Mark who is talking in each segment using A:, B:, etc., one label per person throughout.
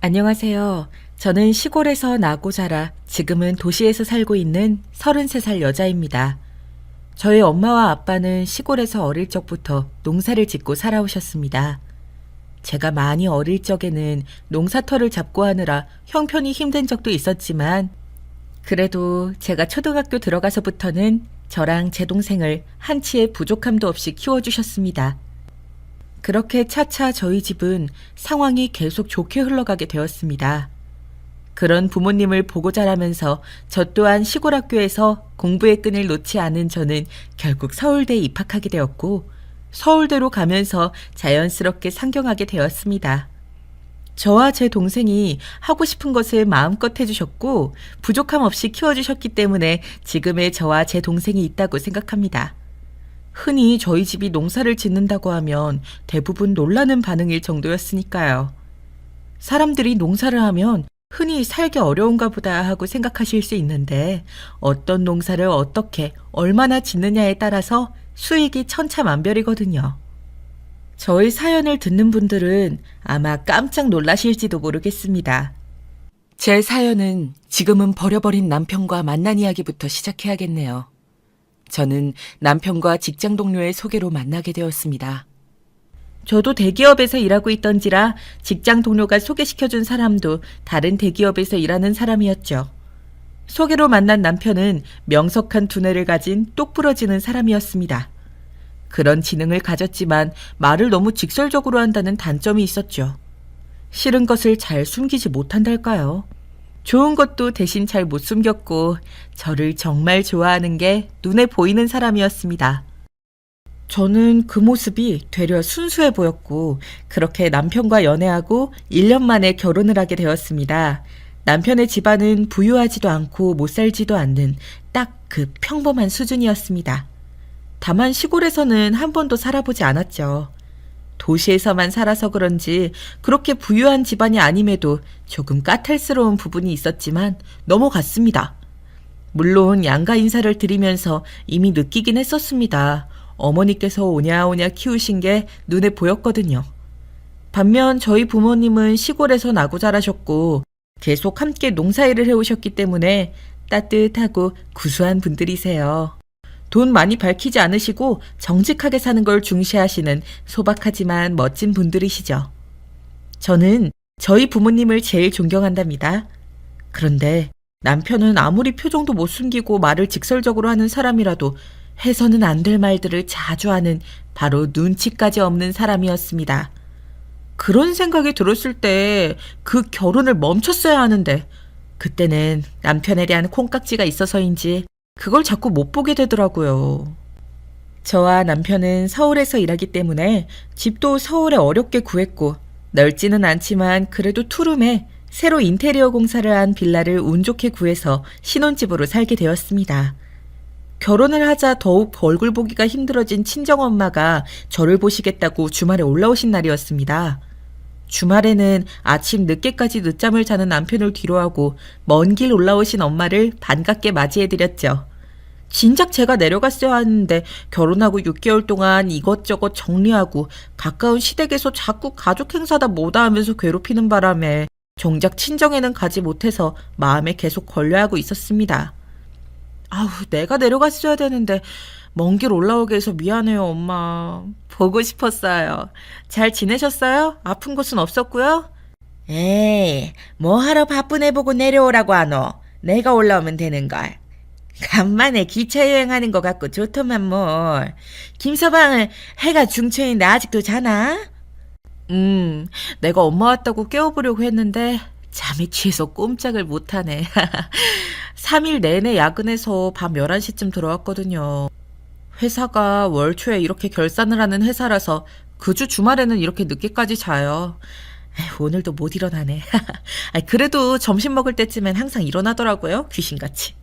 A: 안녕하세요. 저는 시골에서 나고 자라 지금은 도시에서 살고 있는 33살 여자입니다. 저희 엄마와 아빠는 시골에서 어릴 적부터 농사를 짓고 살아오셨습니다. 제가 많이 어릴 적에는 농사터를 잡고 하느라 형편이 힘든 적도 있었지만 그래도 제가 초등학교 들어가서부터는 저랑 제 동생을 한치의 부족함도 없이 키워주셨습니다. 그렇게 차차 저희 집은 상황이 계속 좋게 흘러가게 되었습니다. 그런 부모님을 보고 자라면서 저 또한 시골 학교에서 공부의 끈을 놓지 않은 저는 결국 서울대에 입학하게 되었고 서울대로 가면서 자연스럽게 상경하게 되었습니다. 저와 제 동생이 하고 싶은 것을 마음껏 해주셨고 부족함 없이 키워주셨기 때문에 지금의 저와 제 동생이 있다고 생각합니다. 흔히 저희 집이 농사를 짓는다고 하면 대부분 놀라는 반응일 정도였으니까요. 사람들이 농사를 하면 흔히 살기 어려운가 보다 하고 생각하실 수 있는데 어떤 농사를 어떻게 얼마나 짓느냐에 따라서 수익이 천차만별이거든요. 저희 사연을 듣는 분들은 아마 깜짝 놀라실지도 모르겠습니다. 제 사연은 지금은 버려버린 남편과 만난 이야기부터 시작해야겠네요. 저는 남편과 직장 동료의 소개로 만나게 되었습니다. 저도 대기업에서 일하고 있던지라 직장 동료가 소개시켜준 사람도 다른 대기업에서 일하는 사람이었죠. 소개로 만난 남편은 명석한 두뇌를 가진 똑부러지는 사람이었습니다. 그런 지능을 가졌지만 말을 너무 직설적으로 한다는 단점이 있었죠. 싫은 것을 잘 숨기지 못한달까요? 좋은 것도 대신 잘 못 숨겼고 저를 정말 좋아하는 게 눈에 보이는 사람이었습니다. 저는 그 모습이 되려 순수해 보였고 그렇게 남편과 연애하고 1년 만에 결혼을 하게 되었습니다. 남편의 집안은 부유하지도 않고 못 살지도 않는 딱 그 평범한 수준이었습니다. 다만 시골에서는 한 번도 살아보지 않았죠. 도시에서만 살아서 그런지 그렇게 부유한 집안이 아님에도 조금 까탈스러운 부분이 있었지만 넘어갔습니다. 물론 양가 인사를 드리면서 이미 느끼긴 했었습니다. 어머니께서 오냐오냐 키우신 게 눈에 보였거든요. 반면 저희 부모님은 시골에서 나고 자라셨고 계속 함께 농사일을 해오셨기 때문에 따뜻하고 구수한 분들이세요. 돈 많이 밝히지 않으시고 정직하게 사는 걸 중시하시는 소박하지만 멋진 분들이시죠. 저는 저희 부모님을 제일 존경한답니다. 그런데 남편은 아무리 표정도 못 숨기고 말을 직설적으로 하는 사람이라도 해서는 안 될 말들을 자주 하는 바로 눈치까지 없는 사람이었습니다. 그런 생각이 들었을 때 그 결혼을 멈췄어야 하는데 그때는 남편에 대한 콩깍지가 있어서인지 그걸 자꾸 못 보게 되더라고요. 저와 남편은 서울에서 일하기 때문에 집도 서울에 어렵게 구했고 넓지는 않지만 그래도 투룸에 새로 인테리어 공사를 한 빌라를 운 좋게 구해서 신혼집으로 살게 되었습니다. 결혼을 하자 더욱 얼굴 보기가 힘들어진 친정엄마가 저를 보시겠다고 주말에 올라오신 날이었습니다. 주말에는 아침 늦게까지 늦잠을 자는 남편을 뒤로하고 먼 길 올라오신 엄마를 반갑게 맞이해드렸죠. 진작 제가 내려갔어야 하는데 결혼하고 6개월 동안 이것저것 정리하고 가까운 시댁에서 자꾸 가족 행사다 뭐다 하면서 괴롭히는 바람에 정작 친정에는 가지 못해서 마음에 계속 걸려하고 있었습니다. 아우, 내가 내려갔어야 되는데 먼 길 올라오게 해서 미안해요, 엄마. 보고 싶었어요. 잘 지내셨어요? 아픈 곳은 없었고요? 에이, 뭐 하러 바쁜 애 보고 내려오라고 하노? 내가 올라오면 되는걸. 간만에 기차 여행하는 것 같고 좋더만 뭘. 김서방은 해가 중천인데 아직도 자나? 내가 엄마 왔다고 깨워보려고 했는데 잠이 취해서 꼼짝을 못하네. 3일 내내 야근해서 밤 11시쯤 들어왔거든요. 회사가 월 초에 이렇게 결산을 하는 회사라서 그 주 주말에는 이렇게 늦게까지 자요. 에휴, 오늘도 못 일어나네. 그래도 점심 먹을 때쯤엔 항상 일어나더라고요. 귀신같이.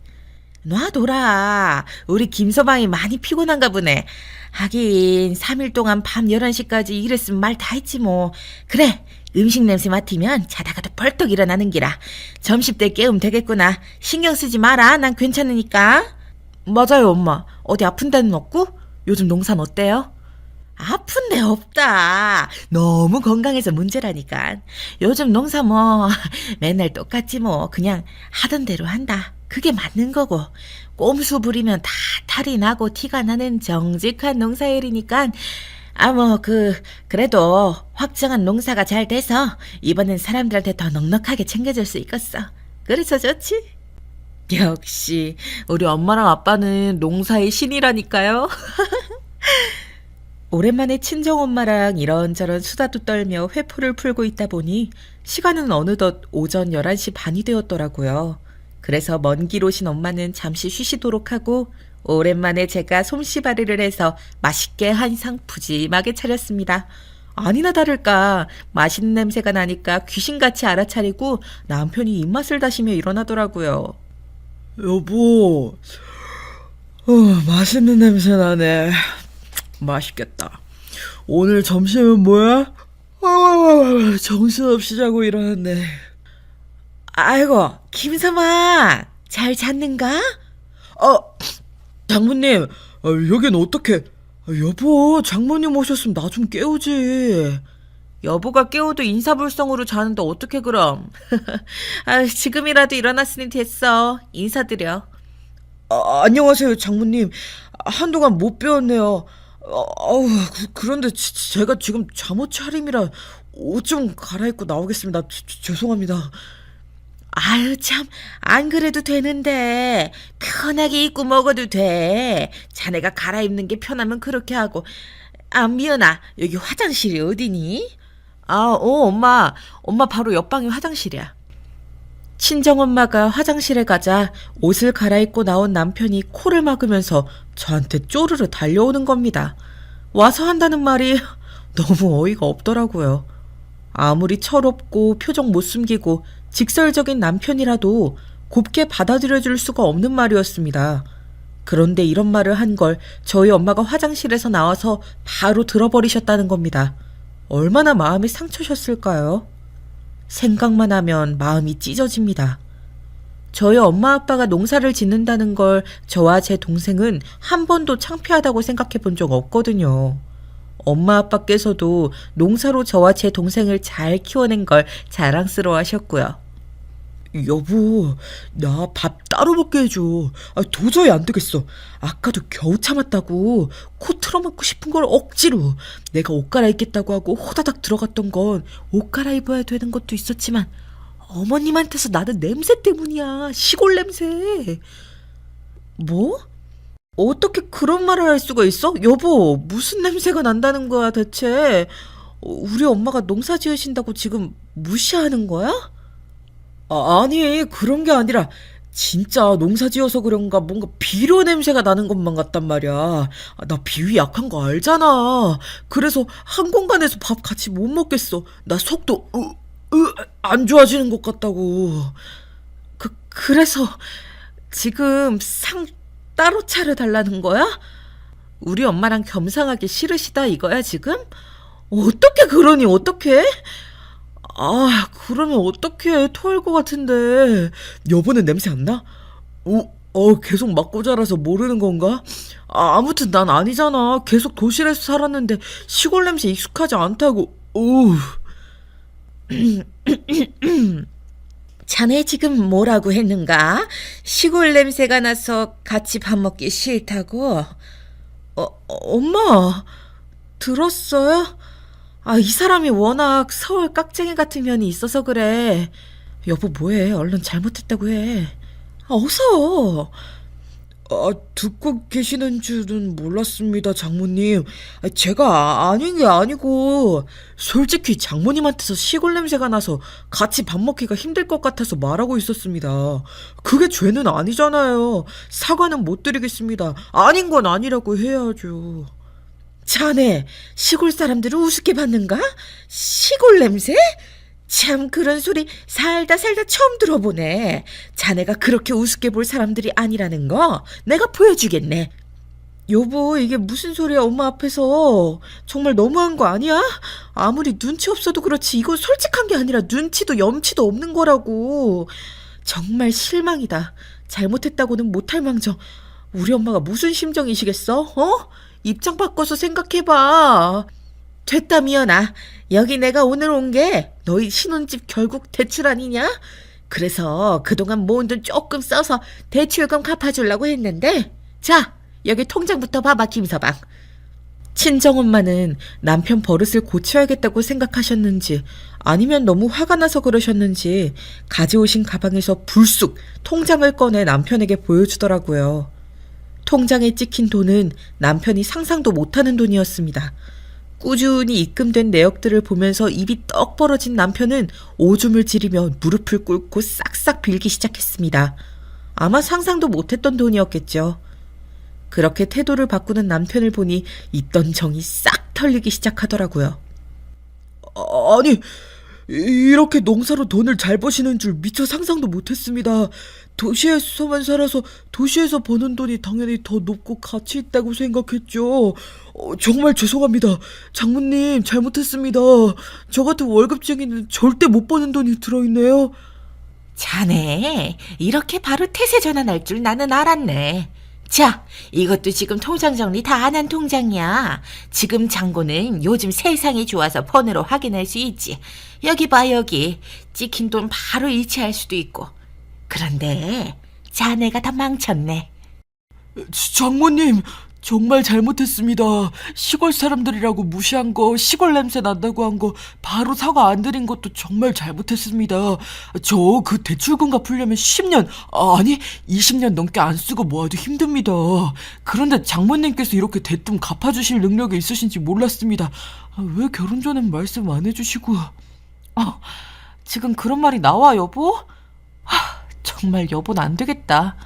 A: 놔둬라. 우리 김서방이 많이 피곤한가 보네. 하긴 3일 동안 밤 11시까지 일했으면 말 다 했지 뭐. 그래, 음식 냄새 맡으면 자다가도 벌떡 일어나는 기라. 점심때 깨우면 되겠구나. 신경 쓰지 마라. 난 괜찮으니까. 맞아요, 엄마. 어디 아픈 데는 없고? 요즘 농사는 어때요? 아픈 데 없다. 너무 건강해서 문제라니까. 요즘 농사 뭐 맨날 똑같지 뭐. 그냥 하던 대로 한다. 그게 맞는 거고. 꼼수 부리면 다 탈이 나고 티가 나는 정직한 농사일이니까 그래도 확정한 농사가 잘 돼서 이번엔 사람들한테 더 넉넉하게 챙겨줄 수 있겠어. 그래서 좋지? 역시 우리 엄마랑 아빠는 농사의 신이라니까요. 오랜만에 친정엄마랑 이런저런 수다도 떨며 회포를 풀고 있다 보니 시간은 어느덧 오전 11시 반이 되었더라고요. 그래서 먼 길 오신 엄마는 잠시 쉬시도록 하고 오랜만에 제가 솜씨발이를 해서 맛있게 한상 푸짐하게 차렸습니다. 아니나 다를까 맛있는 냄새가 나니까 귀신같이 알아차리고 남편이 입맛을 다시며 일어나더라고요.
B: 여보, 맛있는 냄새 나네. 맛있겠다. 오늘 점심은 뭐야? 정신없이 자고 일어났네.
A: 아이고 김서방 잘 잤는가?
B: 장모님, 여긴 어떻게? 여보, 장모님 오셨으면 나 좀 깨우지.
A: 여보가 깨워도 인사불성으로 자는데 어떻게 그럼? 지금이라도 일어났으니 됐어. 인사드려.
B: 안녕하세요, 장모님. 한동안 못 뵈었네요. 그런데 제가 지금 잠옷 차림이라 옷 좀 갈아입고 나오겠습니다. 죄송합니다.
A: 아유 참 안 그래도 되는데 편하게 입고 먹어도 돼. 자네가 갈아입는 게 편하면 그렇게 하고. 미연아 여기 화장실이 어디니? 엄마 바로 옆방이 화장실이야. 친정엄마가 화장실에 가자 옷을 갈아입고 나온 남편이 코를 막으면서 저한테 쪼르르 달려오는 겁니다. 와서 한다는 말이 너무 어이가 없더라고요. 아무리 철없고 표정 못 숨기고 직설적인 남편이라도 곱게 받아들여줄 수가 없는 말이었습니다. 그런데 이런 말을 한 걸 저희 엄마가 화장실에서 나와서 바로 들어버리셨다는 겁니다. 얼마나 마음이 상처셨을까요? 생각만 하면 마음이 찢어집니다. 저희 엄마 아빠가 농사를 짓는다는 걸 저와 제 동생은 한 번도 창피하다고 생각해 본 적 없거든요. 엄마 아빠께서도 농사로 저와 제 동생을 잘 키워낸 걸 자랑스러워 하셨고요.
B: 여보, 나 밥 따로 먹게 해줘. 도저히 안 되겠어. 아까도 겨우 참았다고 코 틀어막고 싶은 걸 억지로. 내가 옷 갈아입겠다고 하고 호다닥 들어갔던 건 옷 갈아입어야 되는 것도 있었지만 어머님한테서 나는 냄새 때문이야. 시골 냄새. 뭐? 어떻게 그런 말을 할 수가 있어? 여보, 무슨 냄새가 난다는 거야 대체? 우리 엄마가 농사 지으신다고 지금 무시하는 거야? 아니, 그런 게 아니라 진짜 농사 지어서 그런가 뭔가 비료 냄새가 나는 것만 같단 말이야. 나 비위 약한 거 알잖아. 그래서 한 공간에서 밥 같이 못 먹겠어. 나 속도 안 좋아지는 것 같다고.
A: 그래서 지금 상 따로 차려달라는 거야? 우리 엄마랑 겸상하기 싫으시다 이거야 지금? 어떻게 그러니 어떻게?
B: 그러면 어떡해. 토할 것 같은데. 여보는 냄새 안 나? 계속 맞고 자라서 모르는 건가? 아무튼 난 아니잖아. 계속 도시에서 살았는데 시골 냄새 익숙하지 않다고.
A: 자네 지금 뭐라고 했는가? 시골 냄새가 나서 같이 밥 먹기 싫다고?
B: 엄마, 들었어요? 이 사람이 워낙 서울 깍쟁이 같은 면이 있어서 그래. 여보, 뭐해? 얼른 잘못했다고 해. 어서. 듣고 계시는 줄은 몰랐습니다, 장모님. 제가 아닌 게 아니고, 솔직히 장모님한테서 시골 냄새가 나서 같이 밥 먹기가 힘들 것 같아서 말하고 있었습니다. 그게 죄는 아니잖아요. 사과는 못 드리겠습니다. 아닌 건 아니라고 해야죠.
A: 자네 시골 사람들을 우습게 봤는가? 시골 냄새? 참 그런 소리 살다 처음 들어보네. 자네가 그렇게 우습게 볼 사람들이 아니라는 거 내가 보여주겠네.
B: 여보, 이게 무슨 소리야, 엄마 앞에서. 정말 너무한 거 아니야? 아무리 눈치 없어도 그렇지 이건 솔직한 게 아니라 눈치도 염치도 없는 거라고. 정말 실망이다. 잘못했다고는 못할 망정. 우리 엄마가 무슨 심정이시겠어? 입장 바꿔서 생각해봐. 됐다, 미연아. 여기 내가 오늘 온 게 너희 신혼집 결국 대출 아니냐? 그래서 그동안 모은 돈 조금 써서 대출금 갚아주려고 했는데, 자, 여기 통장부터 봐봐, 김서방. 친정엄마는 남편 버릇을 고쳐야겠다고 생각하셨는지 아니면 너무 화가 나서 그러셨는지 가져오신 가방에서 불쑥 통장을 꺼내 남편에게 보여주더라고요. 통장에 찍힌 돈은 남편이 상상도 못하는 돈이었습니다. 꾸준히 입금된 내역들을 보면서 입이 떡 벌어진 남편은 오줌을 지리며 무릎을 꿇고 싹싹 빌기 시작했습니다. 아마 상상도 못했던 돈이었겠죠. 그렇게 태도를 바꾸는 남편을 보니 있던 정이 싹 털리기 시작하더라고요. 아니, 이렇게 농사로 돈을 잘 버시는 줄 미처 상상도 못했습니다. 도시에서만 살아서 도시에서 버는 돈이 당연히 더 높고 가치 있다고 생각했죠. 정말 죄송합니다. 장모님, 잘못했습니다. 저 같은 월급쟁이는 절대 못 버는 돈이 들어있네요.
A: 자네, 이렇게 바로 태세 전환할 줄 나는 알았네. 자, 이것도 지금 통장 정리 다 안 한 통장이야. 지금 잔고는 요즘 세상이 좋아서 폰으로 확인할 수 있지. 여기 봐, 여기. 찍힌 돈 바로 일치할 수도 있고. 그런데 자네가 다 망쳤네.
B: 장모님, 정말 잘못했습니다. 시골 사람들이라고 무시한 거, 시골 냄새 난다고 한 거, 바로 사과 안 드린 것도 정말 잘못했습니다. 저 그 대출금 갚으려면 10년, 아니 20년 넘게 안 쓰고 모아도 힘듭니다. 그런데 장모님께서 이렇게 대뜸 갚아주실 능력이 있으신지 몰랐습니다. 왜 결혼 전엔 말씀 안 해주시고.
A: 지금 그런 말이 나와, 여보? 정말 여보는 안 되겠다.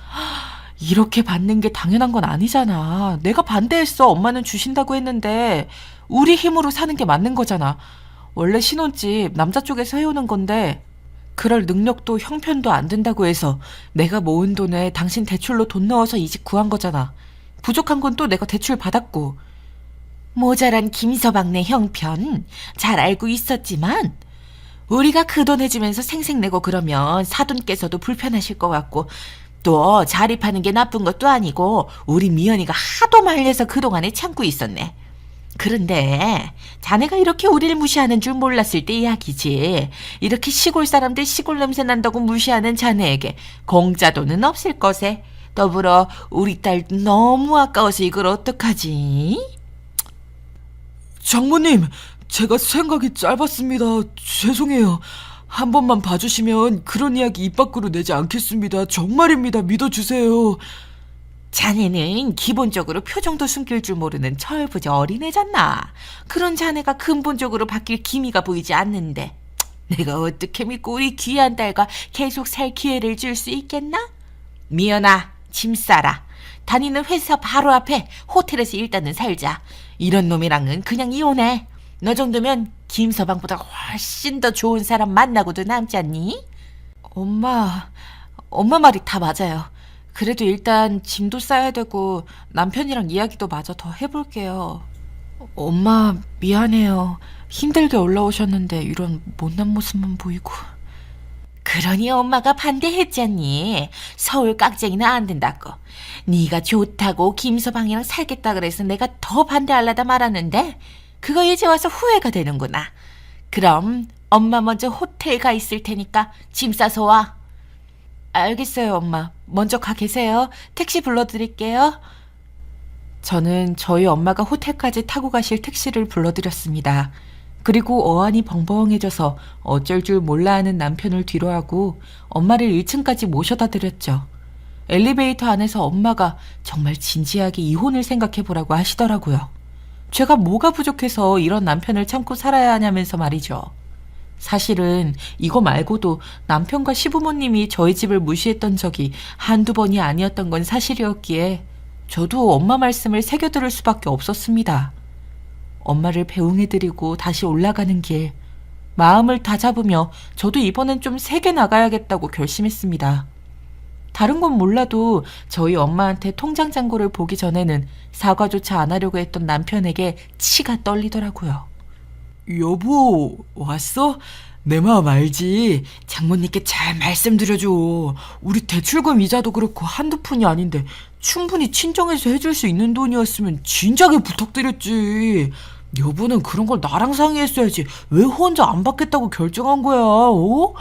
A: 이렇게 받는 게 당연한 건 아니잖아. 내가 반대했어. 엄마는 주신다고 했는데 우리 힘으로 사는 게 맞는 거잖아. 원래 신혼집 남자 쪽에서 해오는 건데 그럴 능력도 형편도 안 된다고 해서 내가 모은 돈에 당신 대출로 돈 넣어서 이 집 구한 거잖아. 부족한 건 또 내가 대출 받았고. 모자란 김서방네 형편 잘 알고 있었지만 우리가 그 돈 해주면서 생색내고 그러면 사돈께서도 불편하실 것 같고 또 자립하는 게 나쁜 것도 아니고 우리 미연이가 하도 말려서 그동안에 참고 있었네. 그런데 자네가 이렇게 우리를 무시하는 줄 몰랐을 때 이야기지. 이렇게 시골 사람들 시골 냄새 난다고 무시하는 자네에게 공짜 돈은 없을 것에 더불어 우리 딸 너무 아까워서 이걸 어떡하지?
B: 장모님, 제가 생각이 짧았습니다. 죄송해요. 한 번만 봐주시면 그런 이야기 입 밖으로 내지 않겠습니다. 정말입니다. 믿어주세요.
A: 자네는 기본적으로 표정도 숨길 줄 모르는 철부지 어린애잖아. 그런 자네가 근본적으로 바뀔 기미가 보이지 않는데 내가 어떻게 믿고 우리 귀한 딸과 계속 살 기회를 줄 수 있겠나? 미연아, 짐 싸라. 다니는 회사 바로 앞에 호텔에서 일단은 살자. 이런 놈이랑은 그냥 이혼해. 너 정도면 김서방보다 훨씬 더 좋은 사람 만나고도 남지 않니? 엄마 말이 다 맞아요. 그래도 일단 짐도 싸야 되고 남편이랑 이야기도 마저 더 해볼게요. 엄마 미안해요. 힘들게 올라오셨는데 이런 못난 모습만 보이고. 그러니 엄마가 반대했잖니. 서울 깍쟁이는 안 된다고. 네가 좋다고 김서방이랑 살겠다 그래서 내가 더 반대하려다 말았는데 그거 이제 와서 후회가 되는구나. 그럼 엄마 먼저 호텔 가 있을 테니까 짐 싸서 와. 알겠어요, 엄마. 먼저 가 계세요. 택시 불러드릴게요. 저는 저희 엄마가 호텔까지 타고 가실 택시를 불러드렸습니다. 그리고 어안이 벙벙해져서 어쩔 줄 몰라 하는 남편을 뒤로하고 엄마를 1층까지 모셔다 드렸죠. 엘리베이터 안에서 엄마가 정말 진지하게 이혼을 생각해보라고 하시더라고요. 제가 뭐가 부족해서 이런 남편을 참고 살아야 하냐면서 말이죠. 사실은 이거 말고도 남편과 시부모님이 저희 집을 무시했던 적이 한두 번이 아니었던 건 사실이었기에 저도 엄마 말씀을 새겨들을 수밖에 없었습니다. 엄마를 배웅해드리고 다시 올라가는 길, 마음을 다잡으며 저도 이번엔 좀 세게 나가야겠다고 결심했습니다. 다른 건 몰라도 저희 엄마한테 통장 잔고를 보기 전에는 사과조차 안 하려고 했던 남편에게 치가 떨리더라고요.
B: 여보, 왔어? 내 마음 알지? 장모님께 잘 말씀드려줘. 우리 대출금 이자도 그렇고 한두 푼이 아닌데 충분히 친정에서 해줄 수 있는 돈이었으면 진작에 부탁드렸지. 여보는 그런 걸 나랑 상의했어야지. 왜 혼자 안 받겠다고 결정한 거야, 어?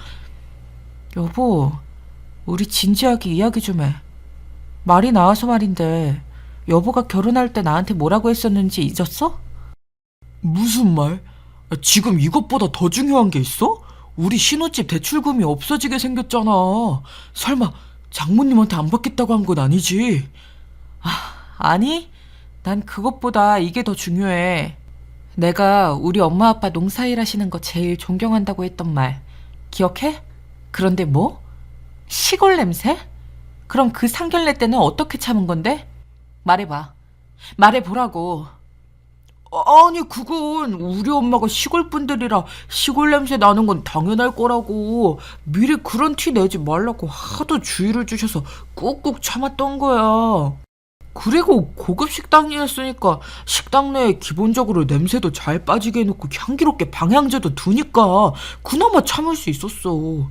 A: 여보, 우리 진지하게 이야기 좀 해. 말이 나와서 말인데 여보가 결혼할 때 나한테 뭐라고 했었는지 잊었어?
B: 무슨 말? 지금 이것보다 더 중요한 게 있어? 우리 신혼집 대출금이 없어지게 생겼잖아. 설마 장모님한테 안 받겠다고 한 건 아니지?
A: 아니, 난 그것보다 이게 더 중요해. 내가 우리 엄마 아빠 농사일 하시는 거 제일 존경한다고 했던 말 기억해? 그런데 뭐? 시골 냄새? 그럼 그 상견례 때는 어떻게 참은 건데? 말해봐. 말해보라고.
B: 아니 그건 우리 엄마가 시골 분들이라 시골 냄새 나는 건 당연할 거라고 미리 그런 티 내지 말라고 하도 주의를 주셔서 꾹꾹 참았던 거야. 그리고 고급 식당이었으니까 식당 내에 기본적으로 냄새도 잘 빠지게 해놓고 향기롭게 방향제도 두니까 그나마 참을 수 있었어.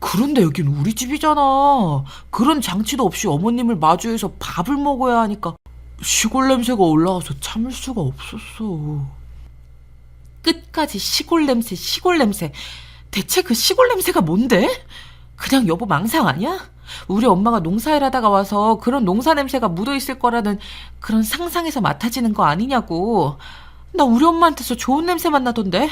B: 그런데 여긴 우리 집이잖아. 그런 장치도 없이 어머님을 마주해서 밥을 먹어야 하니까 시골 냄새가 올라와서 참을 수가 없었어.
A: 끝까지 시골 냄새, 시골 냄새. 대체 그 시골 냄새가 뭔데? 그냥 여보 망상 아니야? 우리 엄마가 농사일 하다가 와서 그런 농사 냄새가 묻어있을 거라는 그런 상상에서 맡아지는 거 아니냐고. 나 우리 엄마한테서 좋은 냄새만 나던데?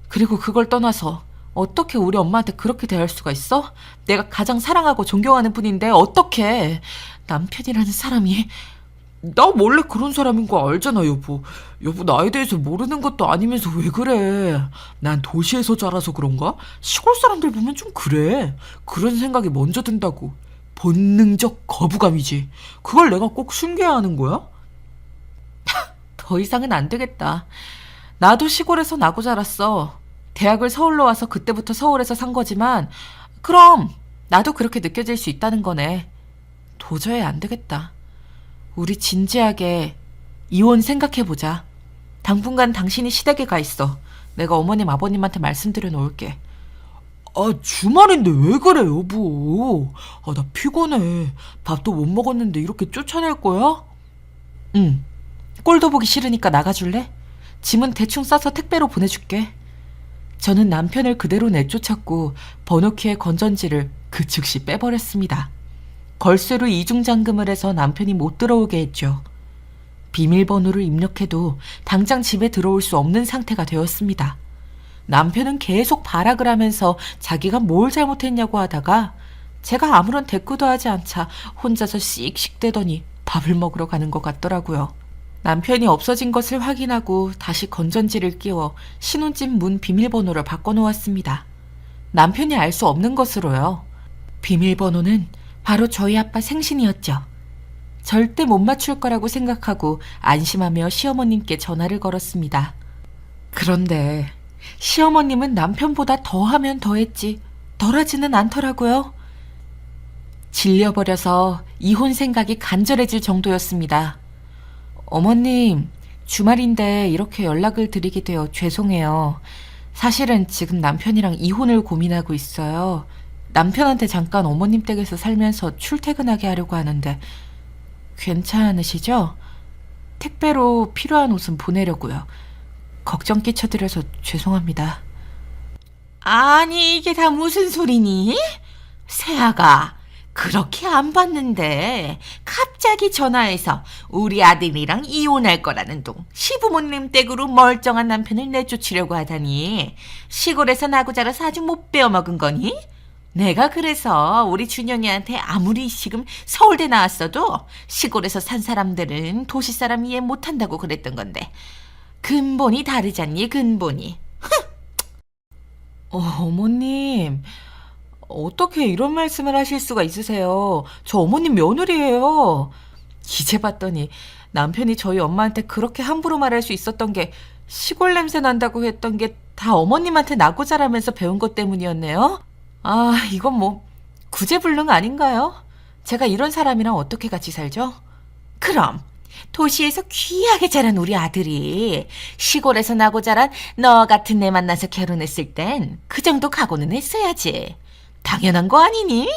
A: 그리고 그걸 떠나서 어떻게 우리 엄마한테 그렇게 대할 수가 있어? 내가 가장 사랑하고 존경하는 분인데 어떻게 남편이라는 사람이.
B: 나 원래 그런 사람인 거 알잖아, 여보. 여보 나에 대해서 모르는 것도 아니면서 왜 그래? 난 도시에서 자라서 그런가? 시골 사람들 보면 좀 그래. 그런 생각이 먼저 든다고. 본능적 거부감이지. 그걸 내가 꼭 숨겨야 하는 거야?
A: 더 이상은 안 되겠다. 나도 시골에서 나고 자랐어. 대학을 서울로 와서 그때부터 서울에서 산 거지만 그럼 나도 그렇게 느껴질 수 있다는 거네. 도저히 안 되겠다. 우리 진지하게 이혼 생각해보자. 당분간 당신이 시댁에 가 있어. 내가 어머님 아버님한테 말씀드려 놓을게.
B: 주말인데 왜 그래, 여보? 나 피곤해. 밥도 못 먹었는데 이렇게 쫓아낼 거야?
A: 응. 꼴도 보기 싫으니까 나가줄래? 짐은 대충 싸서 택배로 보내줄게. 저는 남편을 그대로 내쫓았고 번호키의 건전지를 그 즉시 빼버렸습니다. 걸쇠로 이중잠금을 해서 남편이 못 들어오게 했죠. 비밀번호를 입력해도 당장 집에 들어올 수 없는 상태가 되었습니다. 남편은 계속 발악을 하면서 자기가 뭘 잘못했냐고 하다가 제가 아무런 대꾸도 하지 않자 혼자서 씩씩대더니 밥을 먹으러 가는 것 같더라고요. 남편이 없어진 것을 확인하고 다시 건전지를 끼워 신혼집 문 비밀번호를 바꿔놓았습니다. 남편이 알 수 없는 것으로요. 비밀번호는 바로 저희 아빠 생신이었죠. 절대 못 맞출 거라고 생각하고 안심하며 시어머님께 전화를 걸었습니다. 그런데 시어머님은 남편보다 더하면 더했지 덜하지는 않더라고요. 질려버려서 이혼 생각이 간절해질 정도였습니다. 어머님, 주말인데 이렇게 연락을 드리게 되어 죄송해요. 사실은 지금 남편이랑 이혼을 고민하고 있어요. 남편한테 잠깐 어머님 댁에서 살면서 출퇴근하게 하려고 하는데 괜찮으시죠? 택배로 필요한 옷은 보내려고요. 걱정 끼쳐드려서 죄송합니다. 아니 이게 다 무슨 소리니? 새아가 그렇게 안 봤는데 갑자기 전화해서 우리 아들이랑 이혼할 거라는 둥 시부모님 댁으로 멀쩡한 남편을 내쫓으려고 하다니 시골에서 나고 자라서 아주 못 배워먹은 거니? 내가 그래서 우리 준영이한테 아무리 지금 서울대 나왔어도 시골에서 산 사람들은 도시 사람 이해 못한다고 그랬던 건데 근본이 다르잖니 근본이. 어머님 어떻게 이런 말씀을 하실 수가 있으세요? 저 어머님 며느리예요. 이제 봤더니 남편이 저희 엄마한테 그렇게 함부로 말할 수 있었던 게 시골 냄새 난다고 했던 게 다 어머님한테 나고 자라면서 배운 것 때문이었네요. 이건 뭐 구제불능 아닌가요? 제가 이런 사람이랑 어떻게 같이 살죠? 그럼
C: 도시에서 귀하게 자란 우리 아들이 시골에서 나고 자란 너 같은 애 만나서 결혼했을 땐 그 정도 각오는 했어야지. 당연한 거 아니니?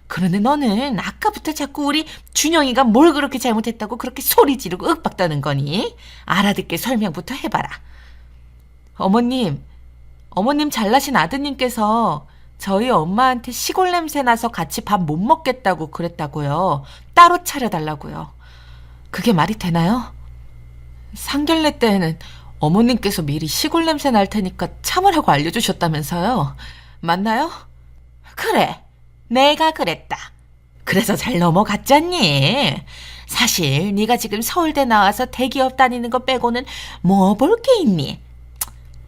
C: 그런데 너는 아까부터 자꾸 우리 준영이가 뭘 그렇게 잘못했다고 그렇게 소리 지르고 윽박 떠는 거니? 알아듣게 설명부터 해봐라.
A: 어머님 잘나신 아드님께서 저희 엄마한테 시골 냄새 나서 같이 밥 못 먹겠다고 그랬다고요. 따로 차려달라고요. 그게 말이 되나요? 상견례 때에는 어머님께서 미리 시골 냄새 날 테니까 참으라고 알려주셨다면서요. 맞나요?
C: 그래, 내가 그랬다. 그래서 잘 넘어갔잖니. 사실 네가 지금 서울대 나와서 대기업 다니는 거 빼고는 뭐 볼 게 있니?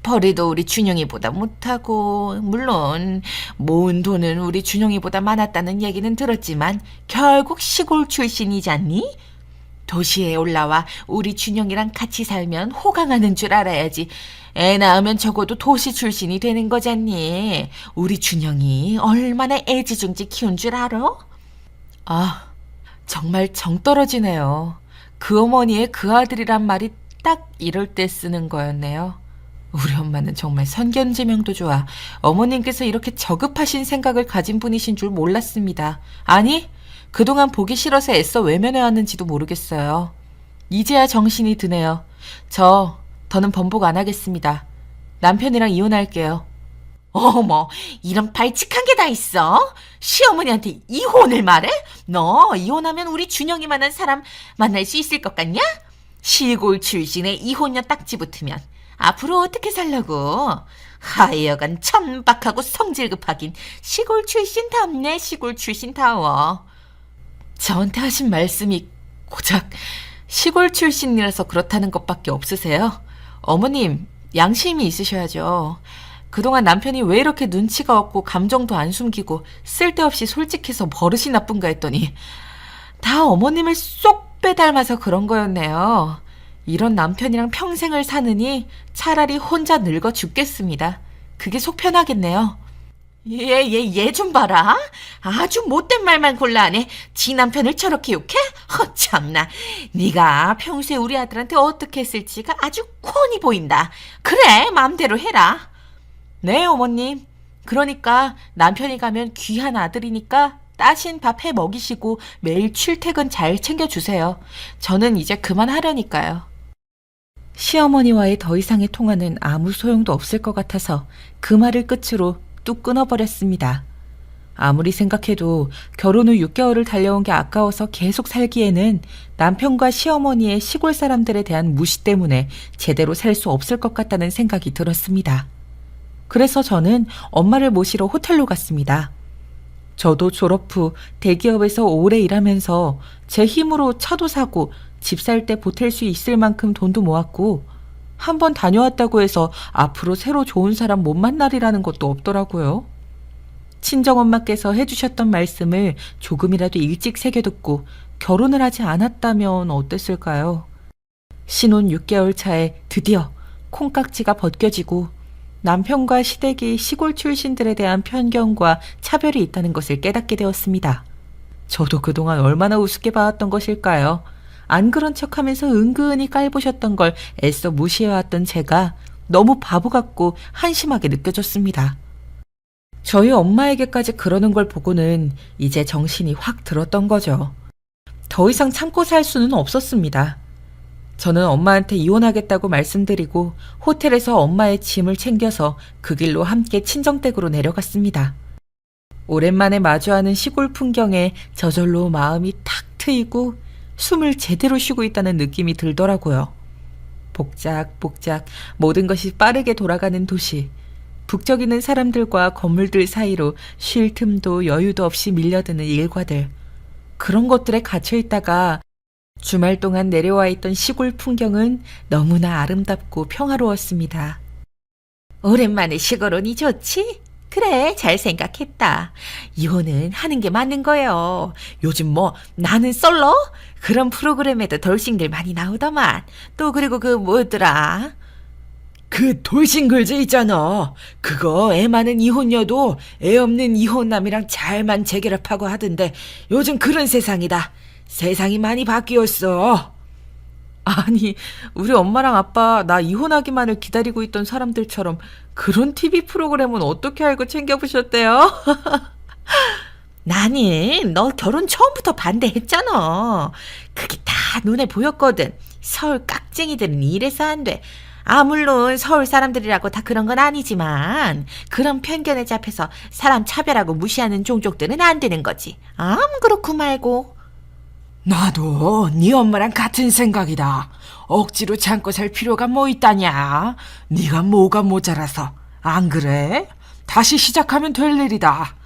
C: 벌이도 우리 준영이보다 못하고 물론 모은 돈은 우리 준영이보다 많았다는 얘기는 들었지만 결국 시골 출신이잖니? 도시에 올라와 우리 준영이랑 같이 살면 호강하는 줄 알아야지. 애 낳으면 적어도 도시 출신이 되는 거잖니. 우리 준영이 얼마나 애지중지 키운 줄 알아?
A: 아, 정말 정 떨어지네요. 그 어머니의 그 아들이란 말이 딱 이럴 때 쓰는 거였네요. 우리 엄마는 정말 선견지명도 좋아. 어머님께서 이렇게 저급하신 생각을 가진 분이신 줄 몰랐습니다. 아니, 그동안 보기 싫어서 애써 외면해왔는지도 모르겠어요. 이제야 정신이 드네요. 더는 번복 안 하겠습니다. 남편이랑 이혼할게요.
C: 어머, 이런 발칙한 게 다 있어? 시어머니한테 이혼을 말해? 너 이혼하면 우리 준영이만한 사람 만날 수 있을 것 같냐? 시골 출신의 이혼녀 딱지 붙으면 앞으로 어떻게 살라고? 하여간 천박하고 성질급하긴 시골 출신답네. 시골 출신다워.
A: 저한테 하신 말씀이 고작 시골 출신이라서 그렇다는 것밖에 없으세요? 어머님, 양심이 있으셔야죠. 그동안 남편이 왜 이렇게 눈치가 없고 감정도 안 숨기고 쓸데없이 솔직해서 버릇이 나쁜가 했더니 다 어머님을 쏙 빼닮아서 그런 거였네요. 이런 남편이랑 평생을 사느니 차라리 혼자 늙어 죽겠습니다. 그게 속 편하겠네요.
C: 얘 좀 봐라. 아주 못된 말만 골라하네. 지 남편을 저렇게 욕해? 참나. 네가 평소에 우리 아들한테 어떻게 했을지가 아주 훤히 보인다. 그래, 마음대로 해라.
A: 네, 어머님. 그러니까 남편이 가면 귀한 아들이니까 따신 밥 해 먹이시고 매일 출퇴근 잘 챙겨주세요. 저는 이제 그만하려니까요. 시어머니와의 더 이상의 통화는 아무 소용도 없을 것 같아서 그 말을 끝으로 뚝 끊어버렸습니다. 아무리 생각해도 결혼 후 6개월을 달려온 게 아까워서 계속 살기에는 남편과 시어머니의 시골 사람들에 대한 무시 때문에 제대로 살 수 없을 것 같다는 생각이 들었습니다. 그래서 저는 엄마를 모시러 호텔로 갔습니다. 저도 졸업 후 대기업에서 오래 일하면서 제 힘으로 차도 사고 집 살 때 보탤 수 있을 만큼 돈도 모았고 한번 다녀왔다고 해서 앞으로 새로 좋은 사람 못 만나리라는 것도 없더라고요. 친정엄마께서 해주셨던 말씀을 조금이라도 일찍 새겨듣고 결혼을 하지 않았다면 어땠을까요? 신혼 6개월 차에 드디어 콩깍지가 벗겨지고 남편과 시댁이 시골 출신들에 대한 편견과 차별이 있다는 것을 깨닫게 되었습니다. 저도 그동안 얼마나 우습게 봐왔던 것일까요? 안 그런 척하면서 은근히 깔보셨던 걸 애써 무시해왔던 제가 너무 바보 같고 한심하게 느껴졌습니다. 저희 엄마에게까지 그러는 걸 보고는 이제 정신이 확 들었던 거죠. 더 이상 참고 살 수는 없었습니다. 저는 엄마한테 이혼하겠다고 말씀드리고 호텔에서 엄마의 짐을 챙겨서 그 길로 함께 친정댁으로 내려갔습니다. 오랜만에 마주하는 시골 풍경에 저절로 마음이 탁 트이고 숨을 제대로 쉬고 있다는 느낌이 들더라고요. 복작복작 모든 것이 빠르게 돌아가는 도시. 북적이는 사람들과 건물들 사이로 쉴 틈도 여유도 없이 밀려드는 일과들. 그런 것들에 갇혀있다가 주말 동안 내려와 있던 시골 풍경은 너무나 아름답고 평화로웠습니다.
C: 오랜만에 시골 오니 좋지? 그래, 잘 생각했다. 이혼은 하는 게 맞는 거예요. 요즘 뭐 나는 솔로? 그런 프로그램에도 돌싱들 많이 나오더만. 또 그리고 그 뭐더라?
B: 그 돌싱글즈 있잖아. 그거 애 많은 이혼녀도 애 없는 이혼남이랑 잘만 재결합하고 하던데 요즘 그런 세상이다. 세상이 많이 바뀌었어.
A: 아니, 우리 엄마랑 아빠 나 이혼하기만을 기다리고 있던 사람들처럼 그런 TV 프로그램은 어떻게 알고 챙겨보셨대요?
C: 나는 너 결혼 처음부터 반대했잖아. 그게 다 눈에 보였거든. 서울 깍쟁이들은 이래서 안 돼. 아, 물론 서울 사람들이라고 다 그런 건 아니지만 그런 편견에 잡혀서 사람 차별하고 무시하는 종족들은 안 되는 거지. 그렇고 말고.
B: 나도 네 엄마랑 같은 생각이다. 억지로 참고 살 필요가 뭐 있다냐. 네가 뭐가 모자라서. 안 그래? 다시 시작하면 될 일이다.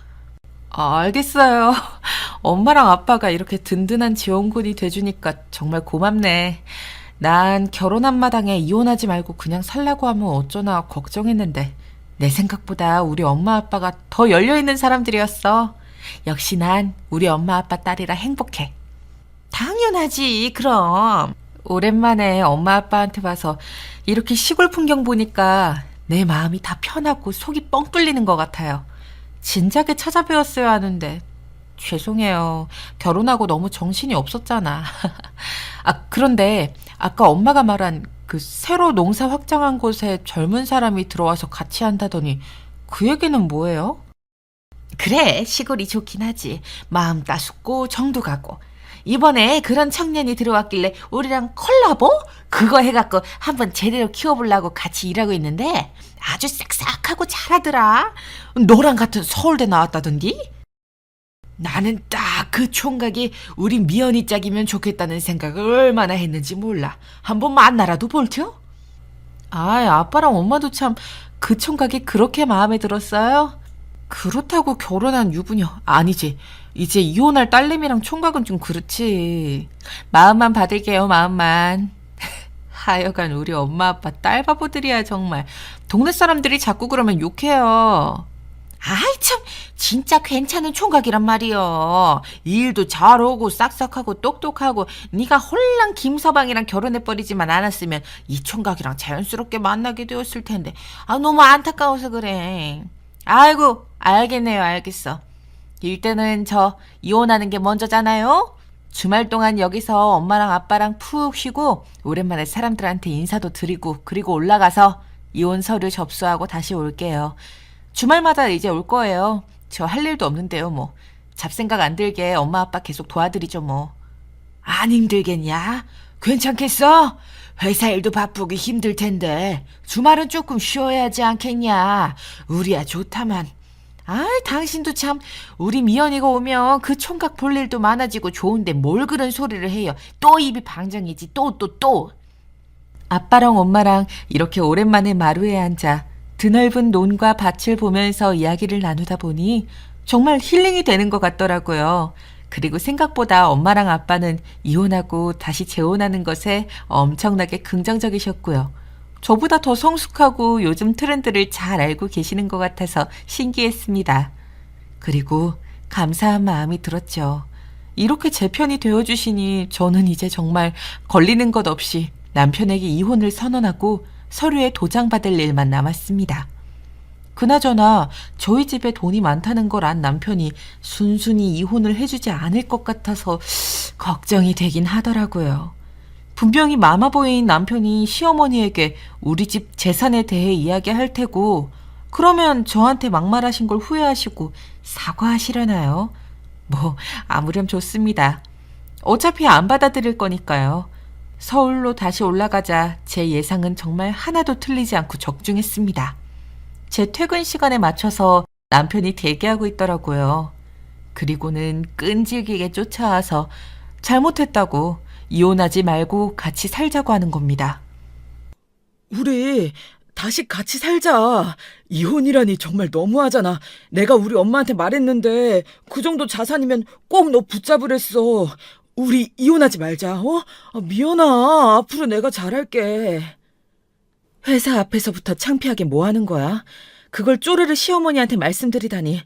A: 알겠어요. 엄마랑 아빠가 이렇게 든든한 지원군이 돼주니까 정말 고맙네. 난 결혼한 마당에 이혼하지 말고 그냥 살라고 하면 어쩌나 걱정했는데 내 생각보다 우리 엄마 아빠가 더 열려있는 사람들이었어. 역시 난 우리 엄마 아빠 딸이라 행복해.
C: 당연하지, 그럼.
A: 오랜만에 엄마 아빠한테 봐서 이렇게 시골 풍경 보니까 내 마음이 다 편하고 속이 뻥 뚫리는 것 같아요. 진작에 찾아뵈었어야 하는데 죄송해요. 결혼하고 너무 정신이 없었잖아. 그런데 아까 엄마가 말한 그 새로 농사 확장한 곳에 젊은 사람이 들어와서 같이 한다더니 그 얘기는 뭐예요?
C: 그래, 시골이 좋긴 하지. 마음 따숩고 정도 가고. 이번에 그런 청년이 들어왔길래 우리랑 콜라보? 그거 해갖고 한번 제대로 키워보려고 같이 일하고 있는데 아주 싹싹하고 잘하더라. 너랑 같은 서울대 나왔다던디? 나는 딱 그 총각이 우리 미연이 짝이면 좋겠다는 생각을 얼마나 했는지 몰라. 한번 만나라도 볼텨?
A: 아빠랑 엄마도 참 그 총각이 그렇게 마음에 들었어요? 그렇다고 결혼한 유부녀 아니지. 이제 이혼할 딸내미랑 총각은 좀 그렇지. 마음만 받을게요, 마음만. 하여간 우리 엄마 아빠 딸 바보들이야 정말. 동네 사람들이 자꾸 그러면 욕해요.
C: 아이 참 진짜 괜찮은 총각이란 말이여. 일도 잘하고 싹싹하고 똑똑하고 네가 홀랑 김서방이랑 결혼해버리지만 않았으면 이 총각이랑 자연스럽게 만나게 되었을 텐데 너무 안타까워서 그래. 아이고 알겠네요, 알겠어. 일단은 저 이혼하는 게 먼저잖아요. 주말 동안 여기서 엄마랑 아빠랑 푹 쉬고 오랜만에 사람들한테 인사도 드리고 그리고 올라가서 이혼 서류 접수하고 다시 올게요. 주말마다 이제 올 거예요. 저 할 일도 없는데요, 뭐. 잡생각 안 들게 엄마 아빠 계속 도와드리죠, 뭐.
B: 안 힘들겠냐? 괜찮겠어? 회사 일도 바쁘기 힘들 텐데 주말은 조금 쉬어야 하지 않겠냐? 우리야 좋다만.
C: 당신도 참 우리 미연이가 오면 그 총각 볼 일도 많아지고 좋은데 뭘 그런 소리를 해요. 또 입이 방정이지 또.
A: 아빠랑 엄마랑 이렇게 오랜만에 마루에 앉아 드넓은 논과 밭을 보면서 이야기를 나누다 보니 정말 힐링이 되는 것 같더라고요. 그리고 생각보다 엄마랑 아빠는 이혼하고 다시 재혼하는 것에 엄청나게 긍정적이셨고요. 저보다 더 성숙하고 요즘 트렌드를 잘 알고 계시는 것 같아서 신기했습니다. 그리고 감사한 마음이 들었죠. 이렇게 제 편이 되어주시니 저는 이제 정말 걸리는 것 없이 남편에게 이혼을 선언하고 서류에 도장받을 일만 남았습니다. 그나저나 저희 집에 돈이 많다는 걸 안 남편이 순순히 이혼을 해주지 않을 것 같아서 걱정이 되긴 하더라고요. 분명히 마마보이인 남편이 시어머니에게 우리 집 재산에 대해 이야기할 테고 그러면 저한테 막말하신 걸 후회하시고 사과하시려나요? 뭐 아무렴 좋습니다. 어차피 안 받아들일 거니까요. 서울로 다시 올라가자 제 예상은 정말 하나도 틀리지 않고 적중했습니다. 제 퇴근 시간에 맞춰서 남편이 대기하고 있더라고요. 그리고는 끈질기게 쫓아와서 잘못했다고 이혼하지 말고 같이 살자고 하는 겁니다.
B: 우리 다시 같이 살자. 이혼이라니 정말 너무하잖아. 내가 우리 엄마한테 말했는데 그 정도 자산이면 꼭 너 붙잡으랬어. 우리 이혼하지 말자. 미연아, 앞으로 내가 잘할게. 회사 앞에서부터 창피하게 뭐 하는 거야? 그걸 쪼르르 시어머니한테 말씀드리다니.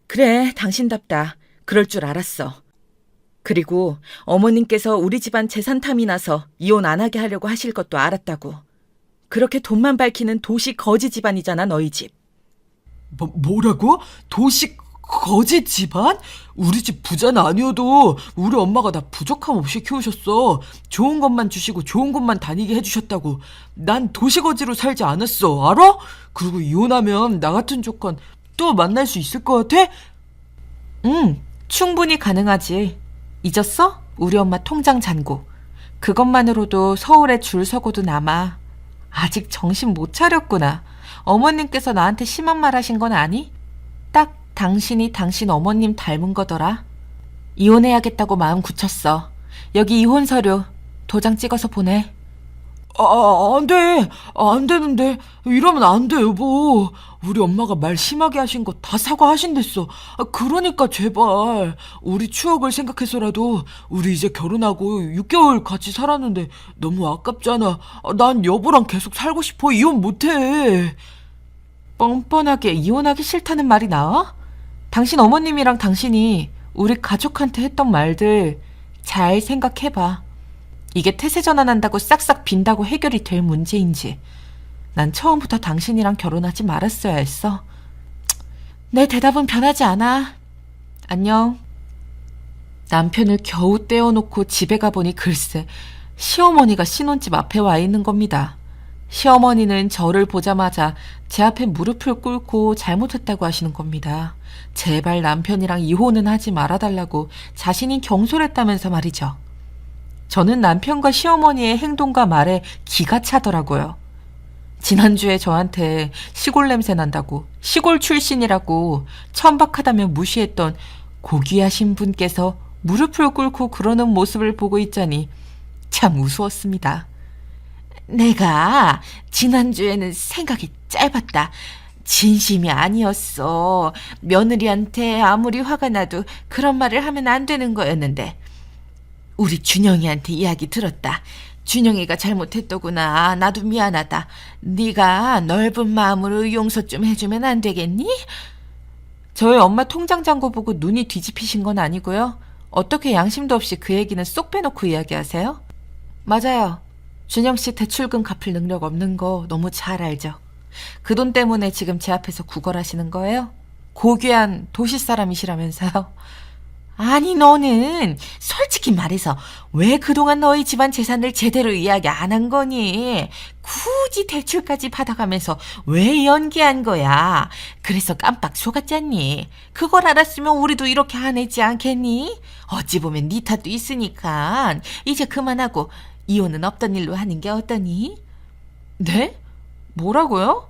B: 그래, 당신답다. 그럴 줄 알았어. 그리고 어머님께서 우리 집안 재산 탐이 나서 이혼 안 하게 하려고 하실 것도 알았다고. 그렇게 돈만 밝히는 도시 거지 집안이잖아, 너희 집.
D: 뭐라고? 도시
B: 거짓 집안? 우리 집 부자는 아니어도 우리 엄마가 나 부족함 없이 키우셨어. 좋은 것만 주시고 좋은 곳만 다니게 해주셨다고. 난 도시거지로 살지 않았어. 알아? 그리고 이혼하면 나 같은 조건 또 만날 수 있을 것 같아?
A: 응, 충분히 가능하지. 잊었어? 우리 엄마 통장 잔고. 그것만으로도 서울에 줄 서고도 남아. 아직 정신 못 차렸구나. 어머님께서 나한테 심한 말 하신 건 아니? 딱 당신이 당신 어머님 닮은 거더라. 이혼해야겠다고 마음 굳혔어. 여기 이혼 서류 도장 찍어서 보내.
B: 안 돼. 안 되는데. 이러면 안 돼, 여보. 우리 엄마가 말 심하게 하신 거 다 사과하신댔어. 그러니까 제발. 우리 추억을 생각해서라도 우리 이제 결혼하고 6개월 같이 살았는데 너무 아깝잖아. 난 여보랑 계속 살고 싶어. 이혼 못해.
A: 뻔뻔하게 이혼하기 싫다는 말이 나와? 당신 어머님이랑 당신이 우리 가족한테 했던 말들 잘 생각해봐. 이게 태세 전환한다고 싹싹 빈다고 해결이 될 문제인지. 난 처음부터 당신이랑 결혼하지 말았어야 했어. 내 대답은 변하지 않아. 안녕. 남편을 겨우 떼어놓고 집에 가보니 글쎄 시어머니가 신혼집 앞에 와 있는 겁니다. 시어머니는 저를 보자마자 제 앞에 무릎을 꿇고 잘못했다고 하시는 겁니다. 제발 남편이랑 이혼은 하지 말아달라고 자신이 경솔했다면서 말이죠. 저는 남편과 시어머니의 행동과 말에 기가 차더라고요. 지난주에 저한테 시골 냄새 난다고, 시골 출신이라고 천박하다며 무시했던 고귀하신 분께서 무릎을 꿇고 그러는 모습을 보고 있자니 참 우스웠습니다. 내가 지난주에는 생각이 짧았다. 진심이 아니었어. 며느리한테 아무리 화가 나도 그런 말을 하면 안 되는 거였는데. 우리 준영이한테 이야기 들었다. 준영이가 잘못했더구나. 나도 미안하다. 네가 넓은 마음으로 용서 좀 해주면 안 되겠니? 저희 엄마 통장 잔고 보고 눈이 뒤집히신 건 아니고요. 어떻게 양심도 없이 그 얘기는 쏙 빼놓고 이야기하세요? 맞아요. 준영 씨 대출금 갚을 능력 없는 거 너무 잘 알죠. 그 돈 때문에 지금 제 앞에서 구걸하시는 거예요? 고귀한 도시 사람이시라면서요? 아니 너는 솔직히 말해서 왜 그동안 너희 집안 재산을 제대로 이야기 안 한 거니? 굳이 대출까지 받아가면서 왜 연기한 거야? 그래서 깜빡 속았잖니. 그걸 알았으면 우리도 이렇게 안 했지 않겠니? 어찌 보면 네 탓도 있으니까 이제 그만하고 이혼은 없던 일로 하는 게 어떠니? 네? 뭐라고요?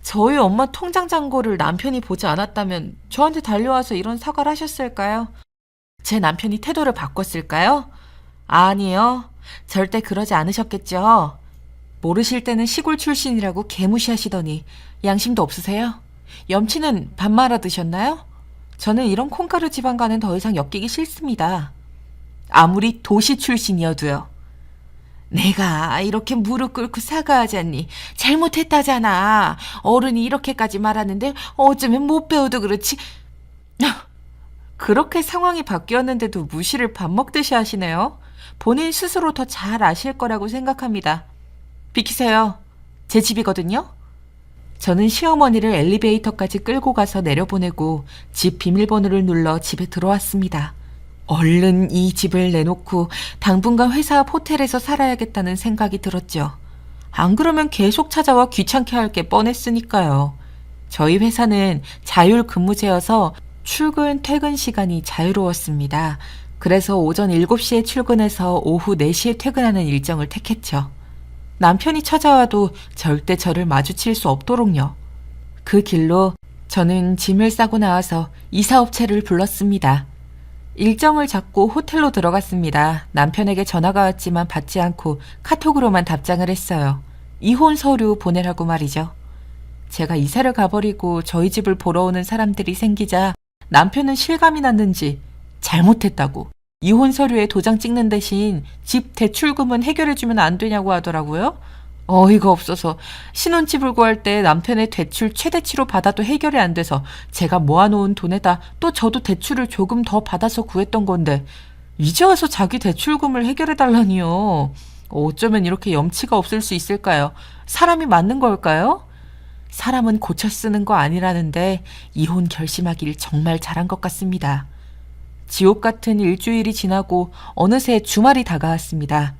A: 저희 엄마 통장 잔고를 남편이 보지 않았다면 저한테 달려와서 이런 사과를 하셨을까요? 제 남편이 태도를 바꿨을까요? 아니요. 절대 그러지 않으셨겠죠. 모르실 때는 시골 출신이라고 개무시하시더니 양심도 없으세요? 염치는 밥 말아 드셨나요? 저는 이런 콩가루 집안과는 더 이상 엮이기 싫습니다. 아무리 도시 출신이어도요. 내가 이렇게 무릎 꿇고 사과하자니 잘못했다잖아. 어른이 이렇게까지 말하는데 어쩌면 못 배워도 그렇지. 그렇게 상황이 바뀌었는데도 무시를 밥 먹듯이 하시네요. 본인 스스로 더 잘 아실 거라고 생각합니다. 비키세요. 제 집이거든요. 저는 시어머니를 엘리베이터까지 끌고 가서 내려보내고 집 비밀번호를 눌러 집에 들어왔습니다. 얼른 이 집을 내놓고 당분간 회사 앞 호텔에서 살아야겠다는 생각이 들었죠. 안 그러면 계속 찾아와 귀찮게 할 게 뻔했으니까요. 저희 회사는 자율 근무제여서 출근, 퇴근 시간이 자유로웠습니다. 그래서 오전 7시에 출근해서 오후 4시에 퇴근하는 일정을 택했죠. 남편이 찾아와도 절대 저를 마주칠 수 없도록요. 그 길로 저는 짐을 싸고 나와서 이사업체를 불렀습니다. 일정을 잡고 호텔로 들어갔습니다. 남편에게 전화가 왔지만 받지 않고 카톡으로만 답장을 했어요. 이혼 서류 보내라고 말이죠. 제가 이사를 가버리고 저희 집을 보러 오는 사람들이 생기자 남편은 실감이 났는지 잘못했다고 이혼 서류에 도장 찍는 대신 집 대출금은 해결해주면 안 되냐고 하더라고요. 어이가 없어서 신혼집을 구할 때 남편의 대출 최대치로 받아도 해결이 안 돼서 제가 모아놓은 돈에다 또 저도 대출을 조금 더 받아서 구했던 건데 이제 와서 자기 대출금을 해결해달라니요. 어쩌면 이렇게 염치가 없을 수 있을까요? 사람이 맞는 걸까요? 사람은 고쳐 쓰는 거 아니라는데 이혼 결심하길 정말 잘한 것 같습니다. 지옥 같은 일주일이 지나고 어느새 주말이 다가왔습니다.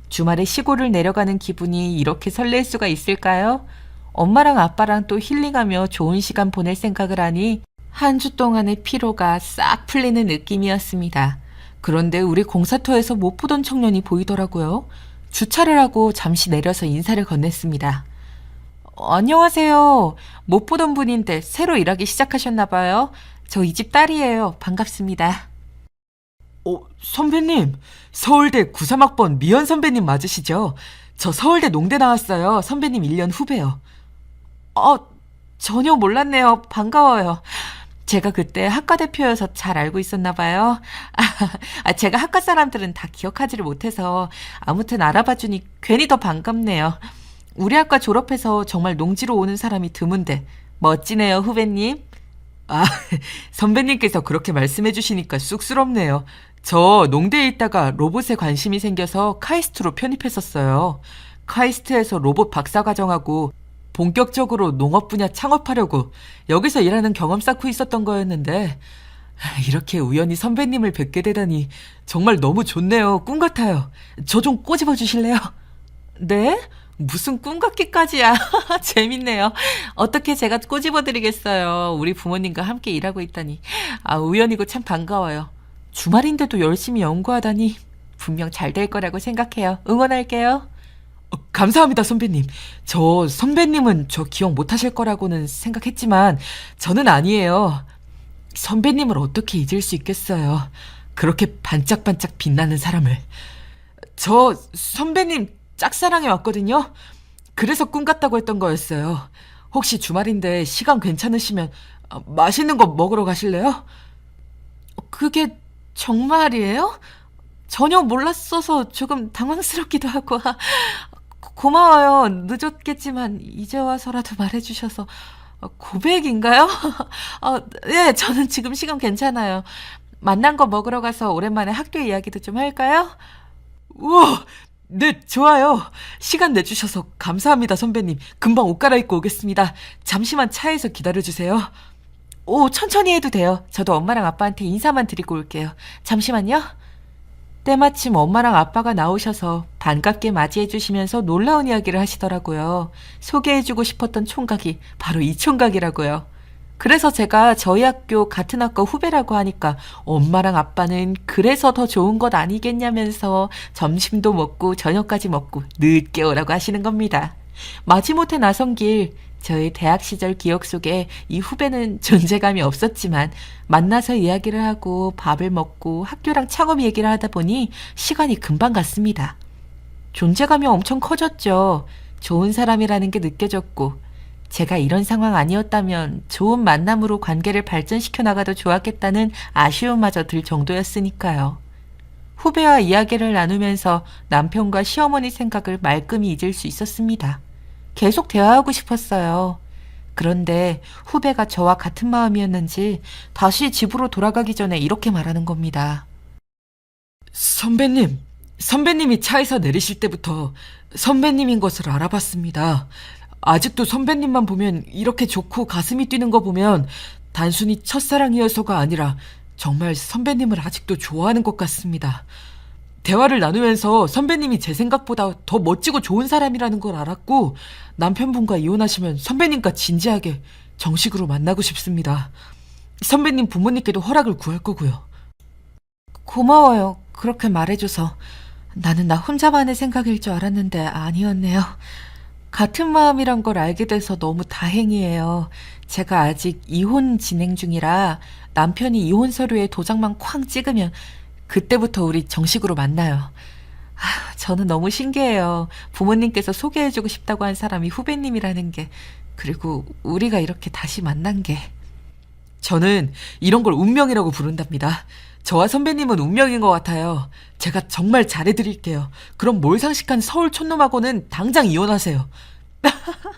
A: 주말에 시골을 내려가는 기분이 이렇게 설렐 수가 있을까요? 엄마랑 아빠랑 또 힐링하며 좋은 시간 보낼 생각을 하니 한 주 동안의 피로가 싹 풀리는 느낌이었습니다. 그런데 우리 공사터에서 못 보던 청년이 보이더라고요. 주차를 하고 잠시 내려서 인사를 건넸습니다. 안녕하세요. 못 보던 분인데 새로 일하기 시작하셨나 봐요. 저 이 집 딸이에요. 반갑습니다. 선배님. 서울대 93학번 미연 선배님 맞으시죠? 저 서울대 농대 나왔어요. 선배님 1년 후배요. 전혀 몰랐네요. 반가워요. 제가 그때 학과 대표여서 잘 알고 있었나 봐요. 제가 학과 사람들은 다 기억하지를 못해서 아무튼 알아봐주니 괜히 더 반갑네요. 우리 학과 졸업해서 정말 농지로 오는 사람이 드문데 멋지네요, 후배님. 선배님께서 그렇게 말씀해 주시니까 쑥스럽네요. 저 농대에 있다가 로봇에 관심이 생겨서 카이스트로 편입했었어요. 카이스트에서 로봇 박사과정하고 본격적으로 농업 분야 창업하려고 여기서 일하는 경험 쌓고 있었던 거였는데 이렇게 우연히 선배님을 뵙게 되다니 정말 너무 좋네요. 꿈 같아요. 저 좀 꼬집어 주실래요? 네? 무슨 꿈 같기까지야. 재밌네요. 어떻게 제가 꼬집어 드리겠어요. 우리 부모님과 함께 일하고 있다니. 우연이고 참 반가워요. 주말인데도 열심히 연구하다니 분명 잘 될 거라고 생각해요. 응원할게요. 감사합니다, 선배님. 선배님은 저 기억 못 하실 거라고는 생각했지만 저는 아니에요. 선배님을 어떻게 잊을 수 있겠어요. 그렇게 반짝반짝 빛나는 사람을. 저 선배님 짝사랑해 왔거든요. 그래서 꿈 같다고 했던 거였어요. 혹시 주말인데 시간 괜찮으시면 맛있는 거 먹으러 가실래요? 그게 정말이에요? 전혀 몰랐어서 조금 당황스럽기도 하고. 고마워요. 늦었겠지만 이제 와서라도 말해주셔서. 고백인가요? 네, 저는 지금 시간 괜찮아요. 만난 거 먹으러 가서 오랜만에 학교 이야기도 좀 할까요? 우와, 네, 좋아요. 시간 내주셔서 감사합니다, 선배님. 금방 옷 갈아입고 오겠습니다. 잠시만 차에서 기다려주세요. 천천히 해도 돼요. 저도 엄마랑 아빠한테 인사만 드리고 올게요. 잠시만요. 때마침 엄마랑 아빠가 나오셔서 반갑게 맞이해 주시면서 놀라운 이야기를 하시더라고요. 소개해주고 싶었던 총각이 바로 이 총각이라고요. 그래서 제가 저희 학교 같은 학과 후배라고 하니까 엄마랑 아빠는 그래서 더 좋은 것 아니겠냐면서 점심도 먹고 저녁까지 먹고 늦게 오라고 하시는 겁니다. 마지못해 나선 길, 저의 대학 시절 기억 속에 이 후배는 존재감이 없었지만 만나서 이야기를 하고 밥을 먹고 학교랑 창업 얘기를 하다 보니 시간이 금방 갔습니다. 존재감이 엄청 커졌죠. 좋은 사람이라는 게 느껴졌고 제가 이런 상황 아니었다면 좋은 만남으로 관계를 발전시켜 나가도 좋았겠다는 아쉬움마저 들 정도였으니까요. 후배와 이야기를 나누면서 남편과 시어머니 생각을 말끔히 잊을 수 있었습니다. 계속 대화하고 싶었어요. 그런데 후배가 저와 같은 마음이었는지 다시 집으로 돌아가기 전에 이렇게 말하는 겁니다. 선배님이 차에서 내리실 때부터 선배님인 것을 알아봤습니다. 아직도 선배님만 보면 이렇게 좋고 가슴이 뛰는 거 보면 단순히 첫사랑이어서가 아니라 정말 선배님을 아직도 좋아하는 것 같습니다. 대화를 나누면서 선배님이 제 생각보다 더 멋지고 좋은 사람이라는 걸 알았고 남편분과 이혼하시면 선배님과 진지하게 정식으로 만나고 싶습니다. 선배님 부모님께도 허락을 구할 거고요. 고마워요. 그렇게 말해줘서. 나는 나 혼자만의 생각일 줄 알았는데 아니었네요. 같은 마음이란 걸 알게 돼서 너무 다행이에요. 제가 아직 이혼 진행 중이라 남편이 이혼 서류에 도장만 쾅 찍으면 그때부터 우리 정식으로 만나요. 저는 너무 신기해요. 부모님께서 소개해주고 싶다고 한 사람이 후배님이라는 게, 그리고 우리가 이렇게 다시 만난 게. 저는 이런 걸 운명이라고 부른답니다. 저와 선배님은 운명인 것 같아요. 제가 정말 잘해드릴게요. 그럼 몰상식한 서울 촌놈하고는 당장 이혼하세요.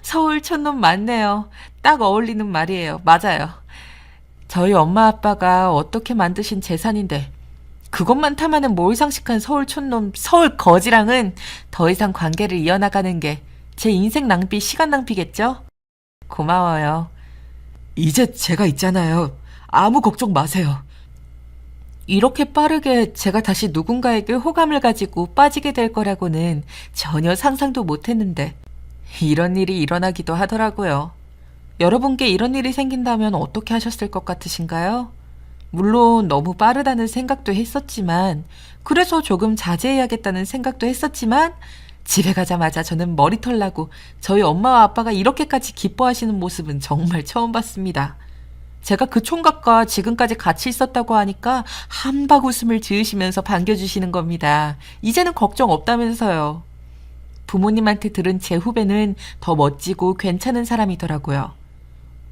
A: 서울 촌놈 맞네요. 딱 어울리는 말이에요. 맞아요. 저희 엄마 아빠가 어떻게 만드신 재산인데 그것만 탐하는 몰상식한 서울 촌놈, 서울 거지랑은 더 이상 관계를 이어나가는 게 제 인생 낭비, 시간 낭비겠죠?
C: 고마워요.
B: 이제 제가 있잖아요. 아무 걱정 마세요.
C: 이렇게 빠르게 제가 다시 누군가에게 호감을 가지고 빠지게 될 거라고는 전혀 상상도 못 했는데 이런 일이 일어나기도 하더라고요. 여러분께 이런 일이 생긴다면 어떻게 하셨을 것 같으신가요? 물론 너무 빠르다는 생각도 했었지만, 그래서 조금 자제해야겠다는 생각도 했었지만, 집에 가자마자 저는 머리털 나고 저희 엄마와 아빠가 이렇게까지 기뻐하시는 모습은 정말 처음 봤습니다. 제가 그 총각과 지금까지 같이 있었다고 하니까 한박 웃음을 지으시면서 반겨주시는 겁니다. 이제는 걱정 없다면서요. 부모님한테 들은 제 후배는 더 멋지고 괜찮은 사람이더라고요.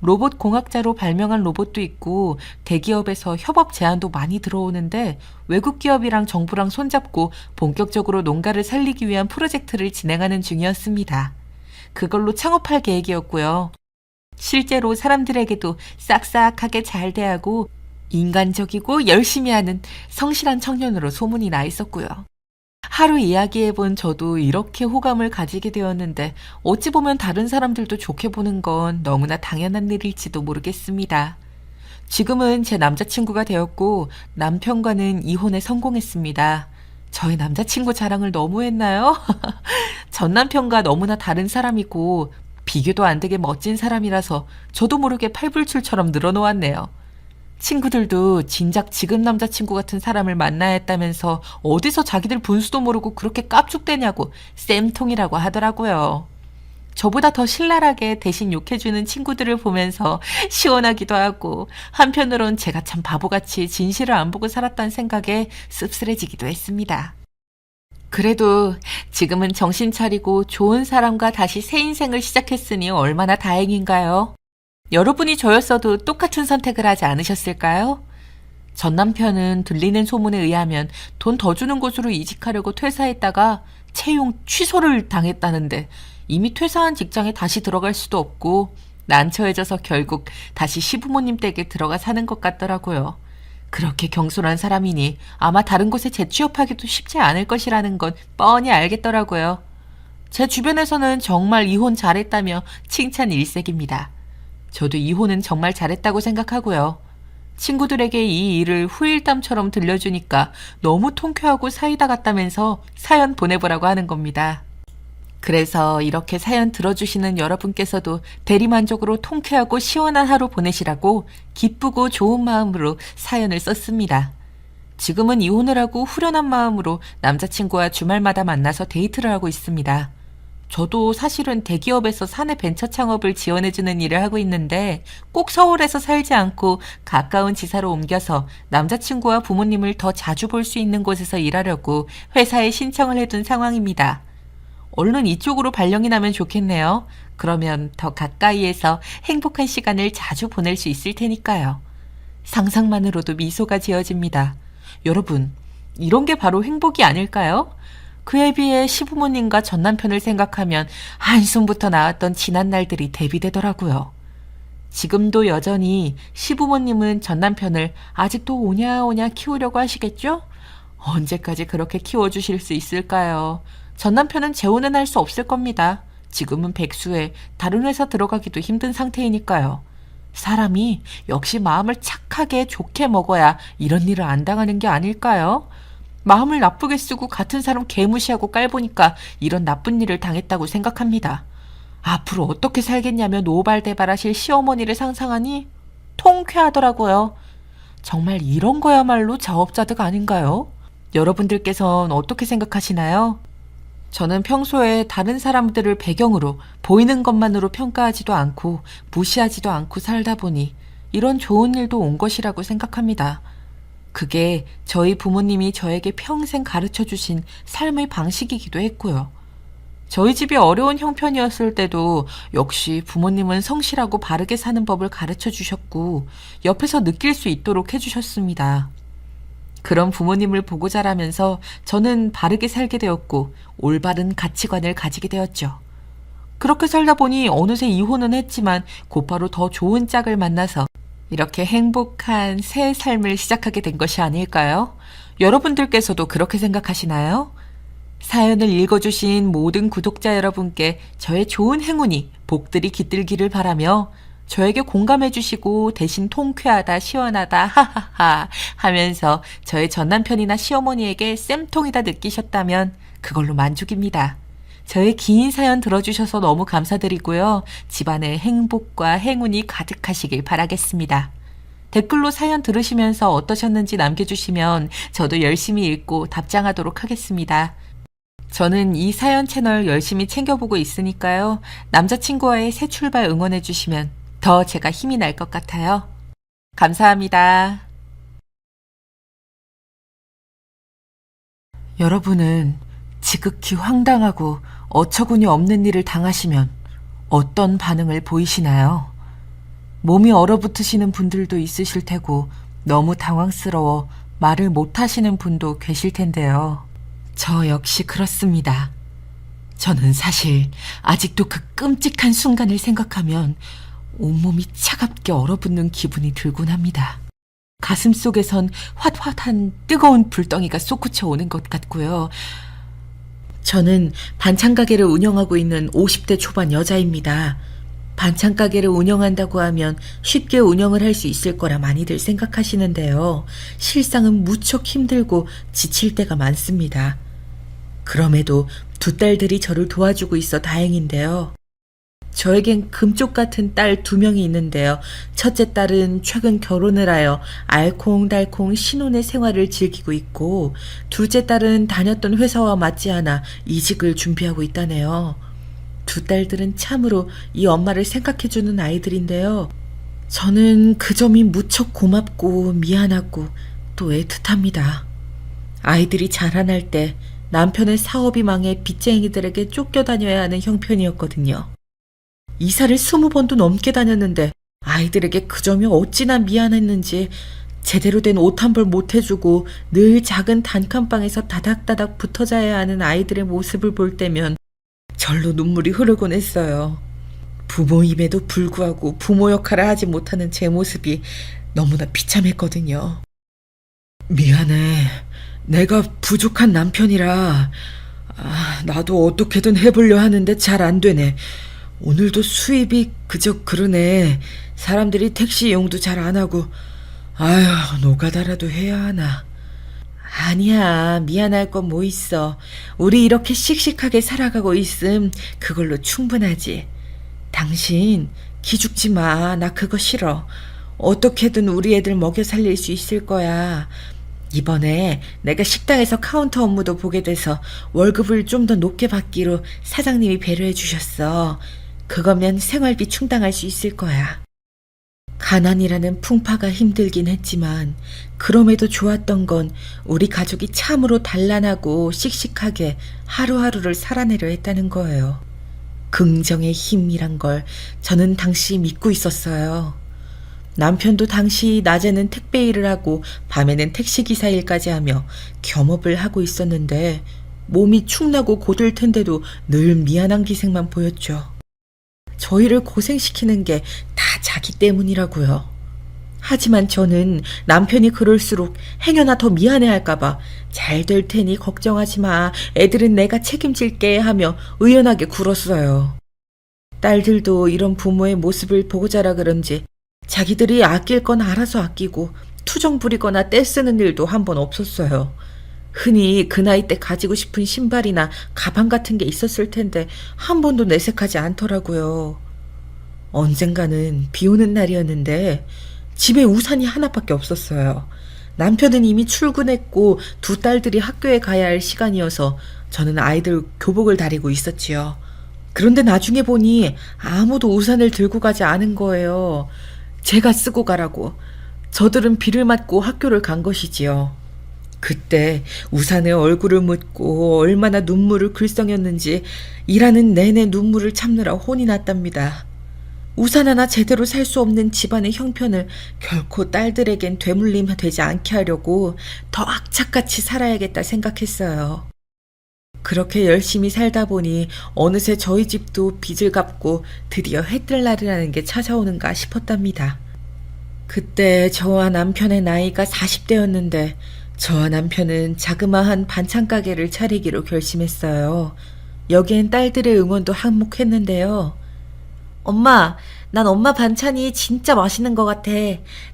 C: 로봇 공학자로 발명한 로봇도 있고 대기업에서 협업 제안도 많이 들어오는데 외국 기업이랑 정부랑 손잡고 본격적으로 농가를 살리기 위한 프로젝트를 진행하는 중이었습니다. 그걸로 창업할 계획이었고요. 실제로 사람들에게도 싹싹하게 잘 대하고 인간적이고 열심히 하는 성실한 청년으로 소문이 나 있었고요. 하루 이야기해본 저도 이렇게 호감을 가지게 되었는데 어찌 보면 다른 사람들도 좋게 보는 건 너무나 당연한 일일지도 모르겠습니다. 지금은 제 남자친구가 되었고 남편과는 이혼에 성공했습니다. 저희 남자친구 자랑을 너무 했나요? 전 남편과 너무나 다른 사람이고 비교도 안 되게 멋진 사람이라서 저도 모르게 팔불출처럼 늘어놓았네요. 친구들도 진작 지금 남자친구 같은 사람을 만나야 했다면서 어디서 자기들 분수도 모르고 그렇게 깝죽대냐고 쌤통이라고 하더라고요. 저보다 더 신랄하게 대신 욕해주는 친구들을 보면서 시원하기도 하고 한편으론 제가 참 바보같이 진실을 안 보고 살았다는 생각에 씁쓸해지기도 했습니다. 그래도 지금은 정신 차리고 좋은 사람과 다시 새 인생을 시작했으니 얼마나 다행인가요? 여러분이 저였어도 똑같은 선택을 하지 않으셨을까요? 전 남편은 들리는 소문에 의하면 돈 더 주는 곳으로 이직하려고 퇴사했다가 채용 취소를 당했다는데 이미 퇴사한 직장에 다시 들어갈 수도 없고 난처해져서 결국 다시 시부모님 댁에 들어가 사는 것 같더라고요. 그렇게 경솔한 사람이니 아마 다른 곳에 재취업하기도 쉽지 않을 것이라는 건 뻔히 알겠더라고요. 제 주변에서는 정말 이혼 잘했다며 칭찬 일색입니다. 저도 이혼은 정말 잘했다고 생각하고요. 친구들에게 이 일을 후일담처럼 들려주니까 너무 통쾌하고 사이다 같다면서 사연 보내보라고 하는 겁니다. 그래서 이렇게 사연 들어주시는 여러분께서도 대리만족으로 통쾌하고 시원한 하루 보내시라고 기쁘고 좋은 마음으로 사연을 썼습니다. 지금은 이혼을 하고 후련한 마음으로 남자친구와 주말마다 만나서 데이트를 하고 있습니다. 저도 사실은 대기업에서 사내 벤처 창업을 지원해주는 일을 하고 있는데 꼭 서울에서 살지 않고 가까운 지사로 옮겨서 남자친구와 부모님을 더 자주 볼 수 있는 곳에서 일하려고 회사에 신청을 해둔 상황입니다. 얼른 이쪽으로 발령이 나면 좋겠네요. 그러면 더 가까이에서 행복한 시간을 자주 보낼 수 있을 테니까요. 상상만으로도 미소가 지어집니다. 여러분, 이런 게 바로 행복이 아닐까요? 그에 비해 시부모님과 전 남편을 생각하면 한숨부터 나왔던 지난 날들이 대비되더라고요. 지금도 여전히 시부모님은 전 남편을 아직도 오냐오냐 키우려고 하시겠죠? 언제까지 그렇게 키워주실 수 있을까요? 전 남편은 재혼은 할 수 없을 겁니다. 지금은 백수에 다른 회사 들어가기도 힘든 상태이니까요. 사람이 역시 마음을 착하게 좋게 먹어야 이런 일을 안 당하는 게 아닐까요? 마음을 나쁘게 쓰고 같은 사람 개무시하고 깔보니까 이런 나쁜 일을 당했다고 생각합니다. 앞으로 어떻게 살겠냐며 노발대발하실 시어머니를 상상하니 통쾌하더라고요. 정말 이런 거야말로 자업자득 아닌가요? 여러분들께서는 어떻게 생각하시나요? 저는 평소에 다른 사람들을 배경으로 보이는 것만으로 평가하지도 않고 무시하지도 않고 살다 보니 이런 좋은 일도 온 것이라고 생각합니다. 그게 저희 부모님이 저에게 평생 가르쳐 주신 삶의 방식이기도 했고요. 저희 집이 어려운 형편이었을 때도 역시 부모님은 성실하고 바르게 사는 법을 가르쳐 주셨고 옆에서 느낄 수 있도록 해주셨습니다. 그런 부모님을 보고 자라면서 저는 바르게 살게 되었고 올바른 가치관을 가지게 되었죠. 그렇게 살다 보니 어느새 이혼은 했지만 곧바로 더 좋은 짝을 만나서 이렇게 행복한 새 삶을 시작하게 된 것이 아닐까요? 여러분들께서도 그렇게 생각하시나요?
A: 사연을 읽어주신 모든 구독자 여러분께 저의 좋은 행운이 복들이 깃들기를 바라며 저에게 공감해주시고 대신 통쾌하다 시원하다 하하하 하면서 저의 전남편이나 시어머니에게 쌤통이다 느끼셨다면 그걸로 만족입니다. 저의 긴 사연 들어주셔서 너무 감사드리고요. 집안에 행복과 행운이 가득하시길 바라겠습니다. 댓글로 사연 들으시면서 어떠셨는지 남겨주시면 저도 열심히 읽고 답장하도록 하겠습니다. 저는 이 사연 채널 열심히 챙겨보고 있으니까요. 남자친구와의 새 출발 응원해주시면 더 제가 힘이 날 것 같아요. 감사합니다. 여러분은 지극히 황당하고 어처구니 없는 일을 당하시면 어떤 반응을 보이시나요? 몸이 얼어붙으시는 분들도 있으실 테고 너무 당황스러워 말을 못하시는 분도 계실 텐데요. 저 역시 그렇습니다. 저는 사실 아직도 그 끔찍한 순간을 생각하면 온몸이 차갑게 얼어붙는 기분이 들곤 합니다. 가슴 속에선 활활한 뜨거운 불덩이가 솟구쳐 오는 것 같고요. 저는 반찬 가게를 운영하고 있는 50대 초반 여자입니다. 반찬 가게를 운영한다고 하면 쉽게 운영을 할 수 있을 거라 많이들 생각하시는데요. 실상은 무척 힘들고 지칠 때가 많습니다. 그럼에도 두 딸들이 저를 도와주고 있어 다행인데요. 저에겐 금쪽 같은 딸 2명이 있는데요. 첫째 딸은 최근 결혼을 하여 알콩달콩 신혼의 생활을 즐기고 있고, 둘째 딸은 다녔던 회사와 맞지 않아 이직을 준비하고 있다네요. 두 딸들은 참으로 이 엄마를 생각해주는 아이들인데요. 저는 그 점이 무척 고맙고 미안하고 또 애틋합니다. 아이들이 자라날 때 남편의 사업이 망해 빚쟁이들에게 쫓겨다녀야 하는 형편이었거든요. 이사를 20번도 넘게 다녔는데 아이들에게 그 점이 어찌나 미안했는지 제대로 된 옷 한 벌 못 해주고 늘 작은 단칸방에서 다닥다닥 붙어 자야 하는 아이들의 모습을 볼 때면 절로 눈물이 흐르곤 했어요. 부모임에도 불구하고 부모 역할을 하지 못하는 제 모습이 너무나 비참했거든요. 미안해. 내가 부족한 남편이라 나도 어떻게든 해보려 하는데 잘 안 되네. 오늘도 수입이 그저 그러네. 사람들이 택시 이용도 잘 안 하고 아휴 노가다라도 해야 하나. 아니야 미안할 건 뭐 있어. 우리 이렇게 씩씩하게 살아가고 있음 그걸로 충분하지. 당신 기죽지 마. 나 그거 싫어. 어떻게든 우리 애들 먹여 살릴 수 있을 거야. 이번에 내가 식당에서 카운터 업무도 보게 돼서 월급을 좀 더 높게 받기로 사장님이 배려해 주셨어. 그거면 생활비 충당할 수 있을 거야. 가난이라는 풍파가 힘들긴 했지만 그럼에도 좋았던 건 우리 가족이 참으로 단란하고 씩씩하게 하루하루를 살아내려 했다는 거예요. 긍정의 힘이란 걸 저는 당시 믿고 있었어요. 남편도 당시 낮에는 택배 일을 하고 밤에는 택시기사 일까지 하며 겸업을 하고 있었는데 몸이 축나고 고될 텐데도 늘 미안한 기색만 보였죠. 저희를 고생시키는 게 다 자기 때문이라고요. 하지만 저는 남편이 그럴수록 행여나 더 미안해할까봐 잘 될 테니 걱정하지 마. 애들은 내가 책임질게 하며 의연하게 굴었어요. 딸들도 이런 부모의 모습을 보고 자라 그런지 자기들이 아낄 건 알아서 아끼고 투정 부리거나 떼쓰는 일도 한 번 없었어요. 흔히 그 나이 때 가지고 싶은 신발이나 가방 같은 게 있었을 텐데 한 번도 내색하지 않더라고요. 언젠가는 비 오는 날이었는데 집에 우산이 하나밖에 없었어요. 남편은 이미 출근했고 두 딸들이 학교에 가야 할 시간이어서 저는 아이들 교복을 다리고 있었지요. 그런데 나중에 보니 아무도 우산을 들고 가지 않은 거예요. 제가 쓰고 가라고. 저들은 비를 맞고 학교를 간 것이지요. 그때 우산에 얼굴을 묻고 얼마나 눈물을 글썽였는지 일하는 내내 눈물을 참느라 혼이 났답니다. 우산 하나 제대로 살 수 없는 집안의 형편을 결코 딸들에겐 되물림 되지 않게 하려고 더 악착같이 살아야겠다 생각했어요. 그렇게 열심히 살다 보니 어느새 저희 집도 빚을 갚고 드디어 해뜰 날이라는 게 찾아오는가 싶었답니다. 그때 저와 남편의 나이가 40대였는데 저와 남편은 자그마한 반찬 가게를 차리기로 결심했어요. 여기엔 딸들의 응원도 한몫했는데요. 엄마, 난 엄마 반찬이 진짜 맛있는 것 같아.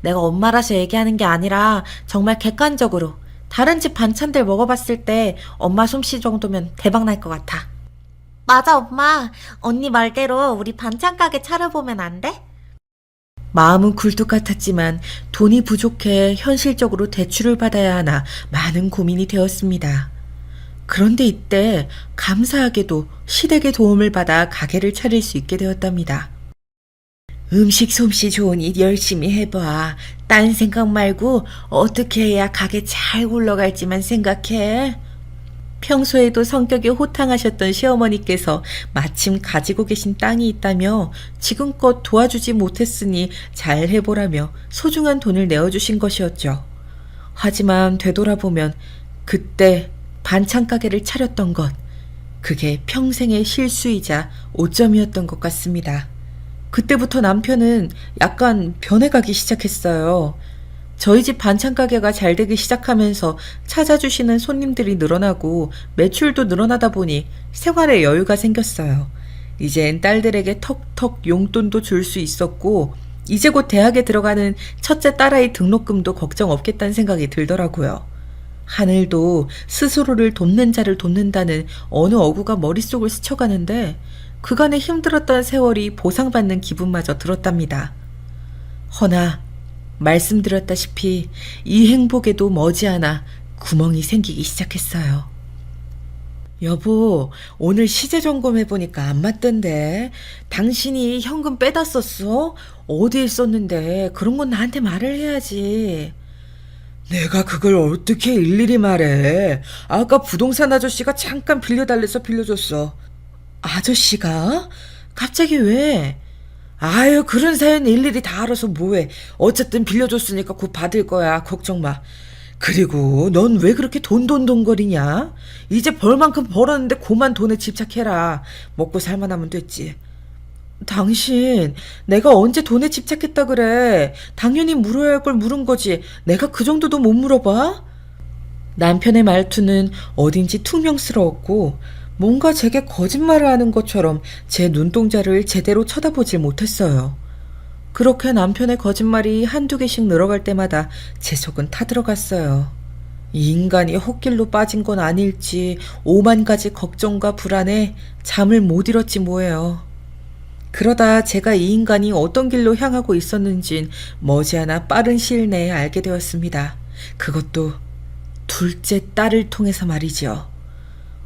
A: 내가 엄마라서 얘기하는 게 아니라 정말 객관적으로 다른 집 반찬들 먹어봤을 때 엄마 솜씨 정도면 대박 날 것 같아. 맞아, 엄마. 언니 말대로 우리 반찬 가게 차려보면 안 돼? 마음은 굴뚝 같았지만 돈이 부족해 현실적으로 대출을 받아야 하나 많은 고민이 되었습니다. 그런데 이때 감사하게도 시댁의 도움을 받아 가게를 차릴 수 있게 되었답니다. 음식 솜씨 좋으니 열심히 해봐. 딴 생각 말고 어떻게 해야 가게 잘 굴러갈지만 생각해. 평소에도 성격이 호탕하셨던 시어머니께서 마침 가지고 계신 땅이 있다며 지금껏 도와주지 못했으니 잘 해보라며 소중한 돈을 내어주신 것이었죠. 하지만 되돌아보면 그때 반찬 가게를 차렸던 것, 그게 평생의 실수이자 오점이었던 것 같습니다. 그때부터 남편은 약간 변해가기 시작했어요. 저희 집 반찬 가게가 잘 되기 시작하면서 찾아주시는 손님들이 늘어나고 매출도 늘어나다 보니 생활에 여유가 생겼어요. 이젠 딸들에게 턱턱 용돈도 줄 수 있었고 이제 곧 대학에 들어가는 첫째 딸아이 등록금도 걱정 없겠다는 생각이 들더라고요. 하늘도 스스로를 돕는 자를 돕는다는 어느 어구가 머릿속을 스쳐가는데 그간의 힘들었던 세월이 보상받는 기분마저 들었답니다. 허나 말씀드렸다시피 이 행복에도 머지않아 구멍이 생기기 시작했어요. 여보, 오늘 시제 점검해보니까 안 맞던데. 당신이 현금 빼다 썼어? 어디에 썼는데? 그런 건 나한테 말을 해야지.
B: 내가 그걸 어떻게 일일이 말해. 아까 부동산 아저씨가 잠깐 빌려달래서 빌려줬어.
A: 아저씨가? 갑자기 왜?
B: 아유, 그런 사연 일일이 다 알아서 뭐해. 어쨌든 빌려줬으니까 곧 받을 거야. 걱정 마. 그리고 넌 왜 그렇게 돈돈돈거리냐? 이제 벌 만큼 벌었는데 고만 돈에 집착해라. 먹고 살만하면 됐지.
A: 당신, 내가 언제 돈에 집착했다 그래? 당연히 물어야 할 걸 물은 거지. 내가 그 정도도 못 물어봐? 남편의 말투는 어딘지 퉁명스러웠고 뭔가 제게 거짓말을 하는 것처럼 제 눈동자를 제대로 쳐다보질 못했어요. 그렇게 남편의 거짓말이 한두 개씩 늘어갈 때마다 제 속은 타들어갔어요. 이 인간이 헛길로 빠진 건 아닐지 오만 가지 걱정과 불안에 잠을 못 이뤘지 뭐예요. 그러다 제가 이 인간이 어떤 길로 향하고 있었는진 머지않아 빠른 시일 내에 알게 되었습니다. 그것도 둘째 딸을 통해서 말이죠.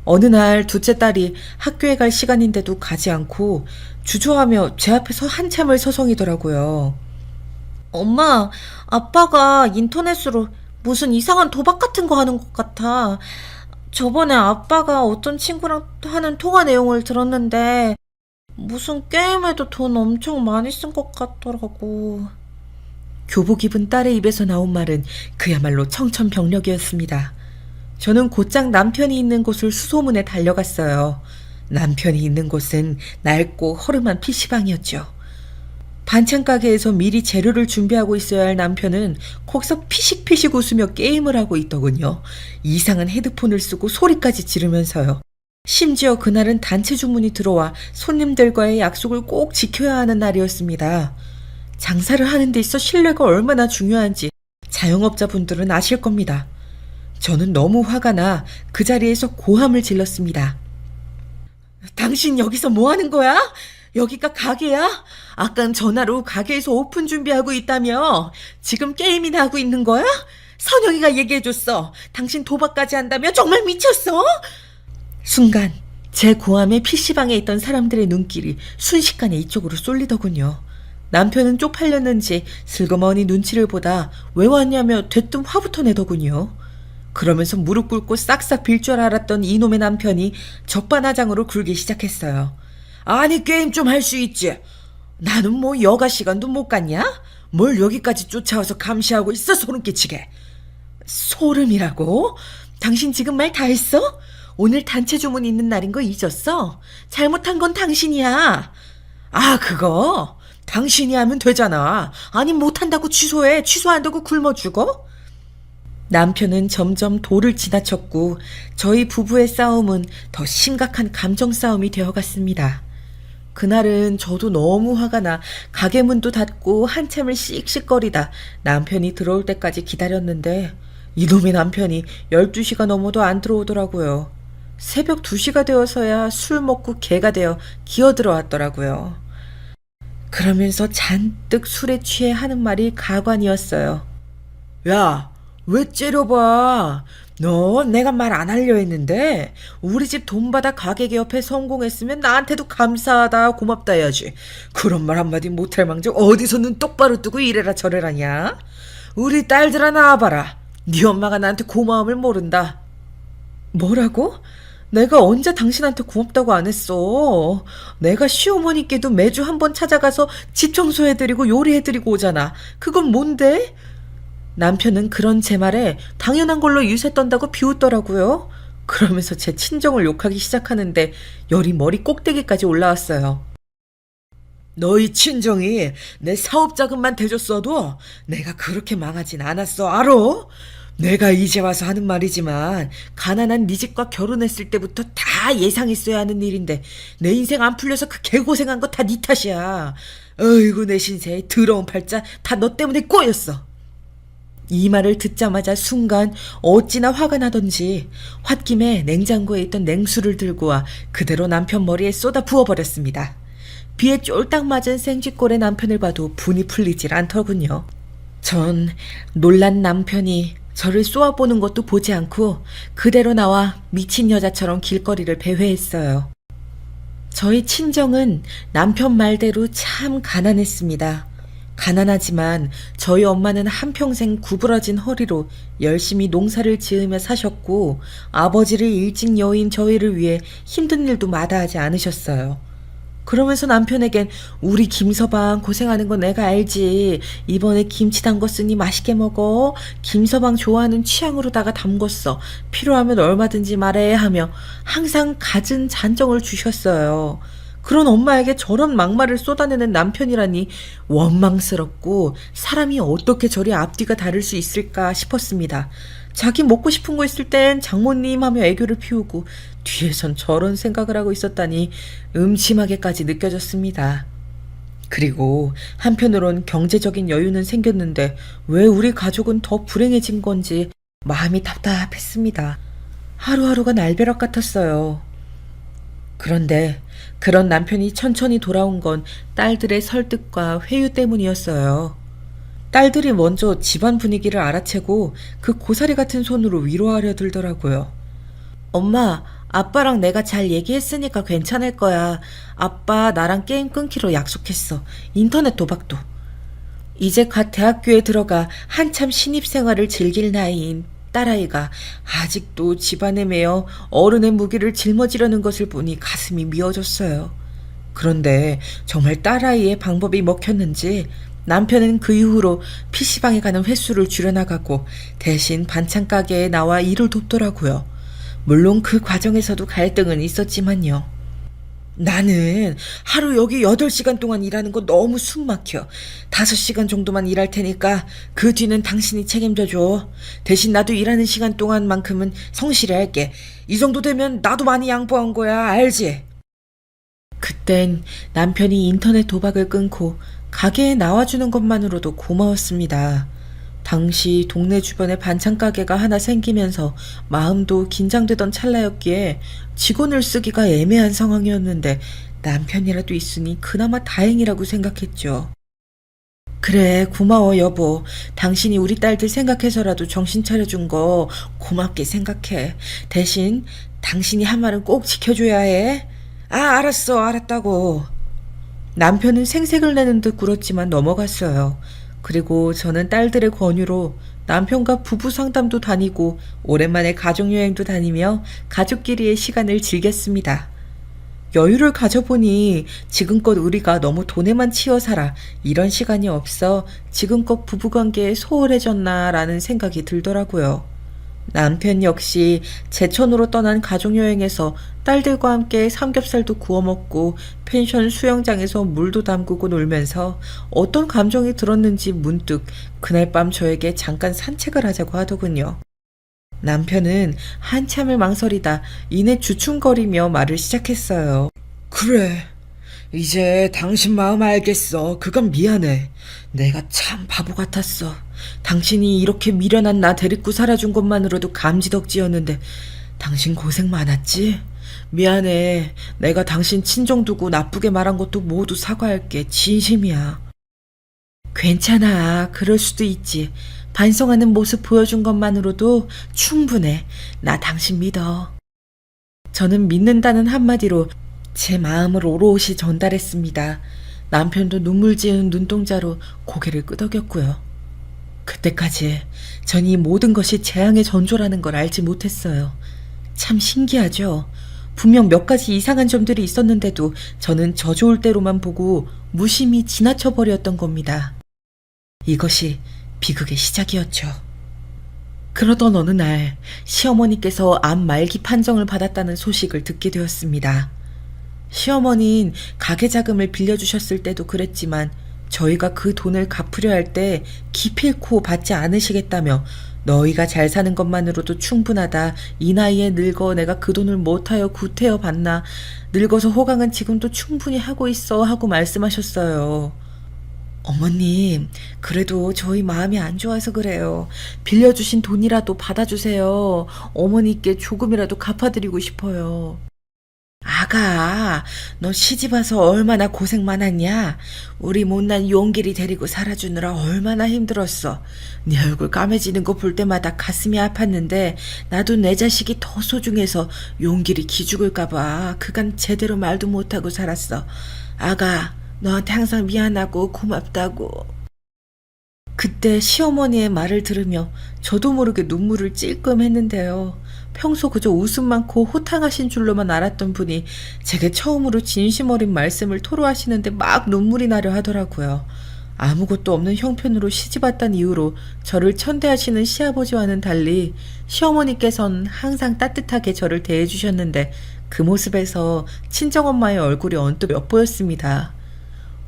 A: 어느 날 둘째 딸이 학교에 갈 시간인데도 가지 않고 주저하며 제 앞에서 한참을 서성이더라고요. 엄마, 아빠가 인터넷으로 무슨 이상한 도박 같은 거 하는 것 같아. 저번에 아빠가 어떤 친구랑 하는 통화 내용을 들었는데 무슨 게임에도 돈 엄청 많이 쓴 것 같더라고. 교복 입은 딸의 입에서 나온 말은 그야말로 청천벽력이었습니다. 저는 곧장 남편이 있는 곳을 수소문에 달려갔어요. 남편이 있는 곳은 낡고 허름한 PC방이었죠. 반찬 가게에서 미리 재료를 준비하고 있어야 할 남편은 거기서 피식피식 웃으며 게임을 하고 있더군요. 이상한 헤드폰을 쓰고 소리까지 지르면서요. 심지어 그날은 단체 주문이 들어와 손님들과의 약속을 꼭 지켜야 하는 날이었습니다. 장사를 하는 데 있어 신뢰가 얼마나 중요한지 자영업자분들은 아실 겁니다. 저는 너무 화가 나 그 자리에서 고함을 질렀습니다. 당신 여기서 뭐 하는 거야? 여기가 가게야? 아깐 전화로 가게에서 오픈 준비하고 있다며? 지금 게임이나 하고 있는 거야? 선영이가 얘기해줬어. 당신 도박까지 한다며? 정말 미쳤어? 순간 제 고함에 PC방에 있던 사람들의 눈길이 순식간에 이쪽으로 쏠리더군요. 남편은 쪽팔렸는지 슬그머니 눈치를 보다 왜 왔냐며 대뜸 화부터 내더군요. 그러면서 무릎 꿇고 싹싹 빌 줄 알았던 이놈의 남편이 적반하장으로 굴기 시작했어요. 아니, 게임 좀 할 수 있지. 나는 뭐 여가 시간도 못 갔냐? 뭘 여기까지 쫓아와서 감시하고 있어, 소름 끼치게. 소름이라고? 당신 지금 말 다 했어? 오늘 단체 주문 있는 날인 거 잊었어? 잘못한 건 당신이야. 아, 그거? 당신이 하면 되잖아. 아니, 못한다고 취소해. 취소한다고 굶어 죽어?
B: 남편은 점점 도를 지나쳤고 저희 부부의 싸움은 더 심각한 감정 싸움이 되어갔습니다. 그날은 저도 너무 화가 나 가게 문도 닫고 한참을 씩씩거리다 남편이 들어올 때까지 기다렸는데 이놈의 남편이 12시가 넘어도 안 들어오더라고요. 새벽 2시가 되어서야 술 먹고 개가 되어 기어들어 왔더라고요. 그러면서 잔뜩 술에 취해 하는 말이 가관이었어요. 야, 왜 째려봐? 너 내가 말 안 하려 했는데 우리 집 돈 받아 가게 개업해 성공했으면 나한테도 감사하다 고맙다 해야지. 그런 말 한마디 못할 망정 어디서 눈 똑바로 뜨고 이래라 저래라냐? 우리 딸들아 나와봐라. 네 엄마가 나한테 고마움을 모른다. 뭐라고? 내가 언제 당신한테 고맙다고 안 했어. 내가 시어머니께도 매주 한 번 찾아가서 집 청소해드리고 요리해드리고 오잖아. 그건 뭔데? 남편은 그런 제 말에 당연한 걸로 유세 떤다고 비웃더라고요. 그러면서 제 친정을 욕하기 시작하는데 열이 머리 꼭대기까지 올라왔어요. 너희 친정이 내 사업 자금만 대줬어도 내가 그렇게 망하진 않았어, 알아? 내가 이제 와서 하는 말이지만 가난한 네 집과 결혼했을 때부터 다 예상했어야 하는 일인데 내 인생 안 풀려서 그 개고생한 거 다 네 탓이야. 어이구 내 신세 더러운 팔자 다 너 때문에 꼬였어. 이 말을 듣자마자 순간 어찌나 화가 나던지 홧김에 냉장고에 있던 냉수를 들고 와 그대로 남편 머리에 쏟아 부어버렸습니다. 비에 쫄딱 맞은 생쥐꼴의 남편을 봐도 분이 풀리질 않더군요. 전 놀란 남편이 저를 쏘아보는 것도 보지 않고 그대로 나와 미친 여자처럼 길거리를 배회했어요. 저희 친정은 남편 말대로 참 가난했습니다. 가난하지만 저희 엄마는 한평생 구부러진 허리로 열심히 농사를 지으며 사셨고 아버지를 일찍 여인 저희를 위해 힘든 일도 마다하지 않으셨어요. 그러면서 남편에겐 우리 김서방 고생하는 거 내가 알지. 이번에 김치 담궜으니 맛있게 먹어. 김서방 좋아하는 취향으로다가 담궜어. 필요하면 얼마든지 말해 하며 항상 갖은 잔정을 주셨어요. 그런 엄마에게 저런 막말을 쏟아내는 남편이라니 원망스럽고 사람이 어떻게 저리 앞뒤가 다를 수 있을까 싶었습니다. 자기 먹고 싶은 거 있을 땐 장모님 하며 애교를 피우고 뒤에선 저런 생각을 하고 있었다니 음침하게까지 느껴졌습니다. 그리고 한편으론 경제적인 여유는 생겼는데 왜 우리 가족은 더 불행해진 건지 마음이 답답했습니다. 하루하루가 날벼락 같았어요. 그런데 그런 남편이 천천히 돌아온 건 딸들의 설득과 회유 때문이었어요. 딸들이 먼저 집안 분위기를 알아채고 그 고사리 같은 손으로 위로하려 들더라고요. 엄마, 아빠랑 내가 잘 얘기했으니까 괜찮을 거야. 아빠 나랑 게임 끊기로 약속했어. 인터넷 도박도. 이제 갓 대학교에 들어가 한참 신입생활을 즐길 나이인 딸아이가 아직도 집안에 매여 어른의 무기를 짊어지려는 것을 보니 가슴이 미어졌어요. 그런데 정말 딸아이의 방법이 먹혔는지 남편은 그 이후로 PC방에 가는 횟수를 줄여나가고 대신 반찬 가게에 나와 일을 돕더라고요. 물론 그 과정에서도 갈등은 있었지만요. 나는 하루 여기 8시간 동안 일하는 거 너무 숨 막혀. 5시간 정도만 일할 테니까 그 뒤는 당신이 책임져줘. 대신 나도 일하는 시간 동안만큼은 성실히 할게. 이 정도 되면 나도 많이 양보한 거야. 알지? 그땐 남편이 인터넷 도박을 끊고 가게에 나와주는 것만으로도 고마웠습니다. 당시 동네 주변에 반찬 가게가 하나 생기면서 마음도 긴장되던 찰나였기에 직원을 쓰기가 애매한 상황이었는데 남편이라도 있으니 그나마 다행이라고 생각했죠. 그래, 고마워 여보. 당신이 우리 딸들 생각해서라도 정신 차려준 거 고맙게 생각해. 대신 당신이 한 말은 꼭 지켜줘야 해. 알았어, 알았다고. 남편은 생색을 내는 듯 굴었지만 넘어갔어요. 그리고 저는 딸들의 권유로 남편과 부부 상담도 다니고 오랜만에 가족여행도 다니며 가족끼리의 시간을 즐겼습니다. 여유를 가져보니 지금껏 우리가 너무 돈에만 치여 살아 이런 시간이 없어 지금껏 부부관계에 소홀해졌나라는 생각이 들더라고요.
A: 남편 역시 제천으로 떠난 가족여행에서 딸들과 함께 삼겹살도 구워 먹고 펜션 수영장에서 물도 담그고 놀면서 어떤 감정이 들었는지 문득 그날 밤 저에게 잠깐 산책을 하자고 하더군요. 남편은 한참을 망설이다 이내 주춤거리며 말을 시작했어요.
B: 그래. 이제 당신 마음 알겠어. 그건 미안해. 내가 참 바보 같았어. 당신이 이렇게 미련한 나 데리고 살아준 것만으로도 감지덕지였는데 당신 고생 많았지? 미안해. 내가 당신 친정 두고 나쁘게 말한 것도 모두 사과할게. 진심이야.
A: 괜찮아. 그럴 수도 있지. 반성하는 모습 보여준 것만으로도 충분해. 나 당신 믿어. 저는 믿는다는 한마디로 제 마음을 오롯이 전달했습니다. 남편도 눈물 지은 눈동자로 고개를 끄덕였고요. 그때까지 전 이 모든 것이 재앙의 전조라는 걸 알지 못했어요. 참 신기하죠? 분명 몇 가지 이상한 점들이 있었는데도 저는 저 좋을 대로만 보고 무심히 지나쳐 버렸던 겁니다. 이것이 비극의 시작이었죠. 그러던 어느 날 시어머니께서 암 말기 판정을 받았다는 소식을 듣게 되었습니다. 시어머니는 가게 자금을 빌려주셨을 때도 그랬지만 저희가 그 돈을 갚으려 할 때 기필코 받지 않으시겠다며 너희가 잘 사는 것만으로도 충분하다. 이 나이에 늙어 내가 그 돈을 못하여 구태여 받나. 늙어서 호강은 지금도 충분히 하고 있어 하고 말씀하셨어요. 어머님, 그래도 저희 마음이 안 좋아서 그래요. 빌려주신 돈이라도 받아주세요. 어머니께 조금이라도 갚아드리고 싶어요. 아가, 너 시집와서 얼마나 고생 많았냐? 우리 못난 용길이 데리고 살아주느라 얼마나 힘들었어. 네 얼굴 까매지는 거 볼 때마다 가슴이 아팠는데 나도 내 자식이 더 소중해서 용길이 기죽을까봐 그간 제대로 말도 못하고 살았어. 아가, 너한테 항상 미안하고 고맙다고. 그때 시어머니의 말을 들으며 저도 모르게 눈물을 찔끔 했는데요. 평소 그저 웃음 많고 호탕하신 줄로만 알았던 분이 제게 처음으로 진심 어린 말씀을 토로하시는데 막 눈물이 나려 하더라고요. 아무것도 없는 형편으로 시집왔다는 이유로 저를 천대하시는 시아버지와는 달리 시어머니께서는 항상 따뜻하게 저를 대해주셨는데 그 모습에서 친정엄마의 얼굴이 언뜻 엿보였습니다.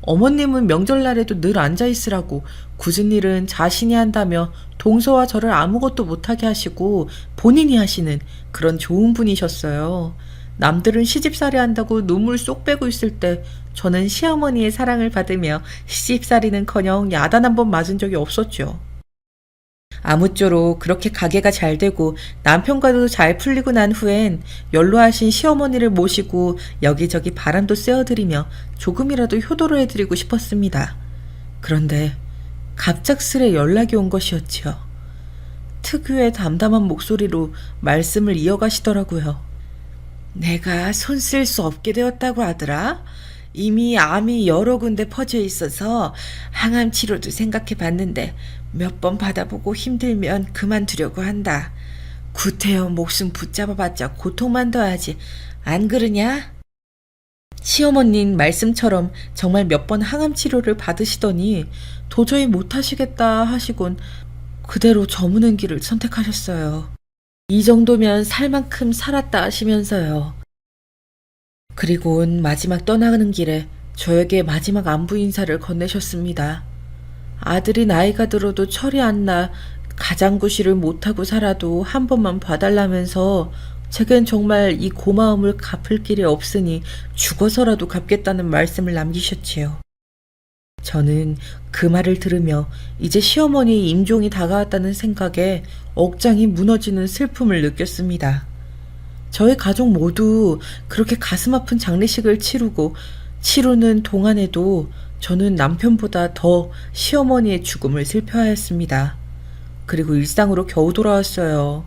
A: 어머님은 명절날에도 늘 앉아있으라고 굳은 일은 자신이 한다며 동서와 저를 아무것도 못하게 하시고 본인이 하시는 그런 좋은 분이셨어요. 남들은 시집살이 한다고 눈물 쏙 빼고 있을 때 저는 시어머니의 사랑을 받으며 시집살이는커녕 야단 한 번 맞은 적이 없었죠. 아무쪼록 그렇게 가게가 잘 되고 남편과도 잘 풀리고 난 후엔 연로하신 시어머니를 모시고 여기저기 바람도 쐬어드리며 조금이라도 효도를 해드리고 싶었습니다. 그런데 갑작스레 연락이 온 것이었지요. 특유의 담담한 목소리로 말씀을 이어가시더라고요. 내가 손 쓸 수 없게 되었다고 하더라. 이미 암이 여러 군데 퍼져 있어서 항암 치료도 생각해 봤는데 몇 번 받아보고 힘들면 그만두려고 한다. 구태여 목숨 붙잡아봤자 고통만 더하지. 안 그러냐? 시어머님 말씀처럼 정말 몇 번 항암 치료를 받으시더니 도저히 못하시겠다 하시곤 그대로 저무는 길을 선택하셨어요. 이 정도면 살 만큼 살았다 하시면서요. 그리고는 마지막 떠나는 길에 저에게 마지막 안부 인사를 건네셨습니다. 아들이 나이가 들어도 철이 안 나 가장구실을 못하고 살아도 한 번만 봐달라면서 제겐 정말 이 고마움을 갚을 길이 없으니 죽어서라도 갚겠다는 말씀을 남기셨지요. 저는 그 말을 들으며 이제 시어머니의 임종이 다가왔다는 생각에 억장이 무너지는 슬픔을 느꼈습니다. 저희 가족 모두 그렇게 가슴 아픈 장례식을 치르는 동안에도 저는 남편보다 더 시어머니의 죽음을 슬퍼하였습니다. 그리고 일상으로 겨우 돌아왔어요.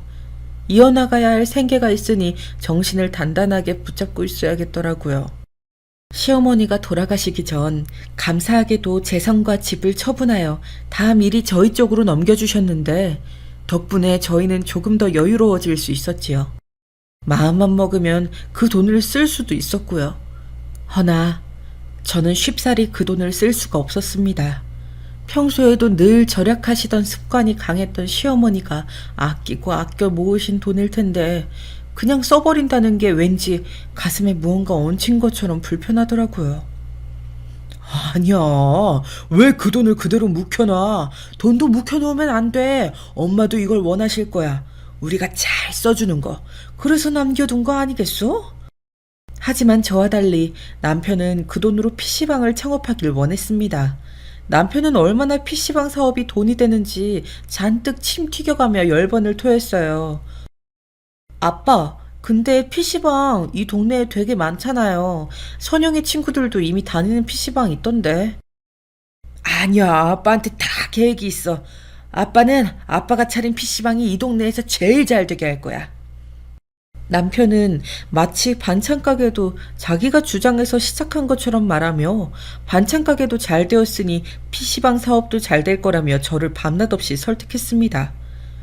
A: 이어나가야 할 생계가 있으니 정신을 단단하게 붙잡고 있어야겠더라고요. 시어머니가 돌아가시기 전 감사하게도 재산과 집을 처분하여 다 미리 저희 쪽으로 넘겨주셨는데 덕분에 저희는 조금 더 여유로워질 수 있었지요. 마음만 먹으면 그 돈을 쓸 수도 있었고요. 허나 저는 쉽사리 그 돈을 쓸 수가 없었습니다. 평소에도 늘 절약하시던 습관이 강했던 시어머니가 아끼고 아껴 모으신 돈일 텐데 그냥 써버린다는 게 왠지 가슴에 무언가 얹힌 것처럼 불편하더라고요.
B: 아니야. 왜 그 돈을 그대로 묵혀놔? 돈도 묵혀놓으면 안 돼. 엄마도 이걸 원하실 거야. 우리가 잘 써주는 거. 그래서 남겨둔 거 아니겠어?
A: 하지만 저와 달리 남편은 그 돈으로 PC방을 창업하길 원했습니다. 남편은 얼마나 PC방 사업이 돈이 되는지 잔뜩 침 튀겨가며 열번을 토했어요. 아빠, 근데 PC방 이 동네에 되게 많잖아요. 선영의 친구들도 이미 다니는 PC방 있던데.
B: 아니야. 아빠한테 다 계획이 있어. 아빠는 아빠가 차린 PC방이 이 동네에서 제일 잘 되게 할 거야.
A: 남편은 마치 반찬 가게도 자기가 주장해서 시작한 것처럼 말하며 반찬 가게도 잘 되었으니 PC방 사업도 잘 될 거라며 저를 밤낮 없이 설득했습니다.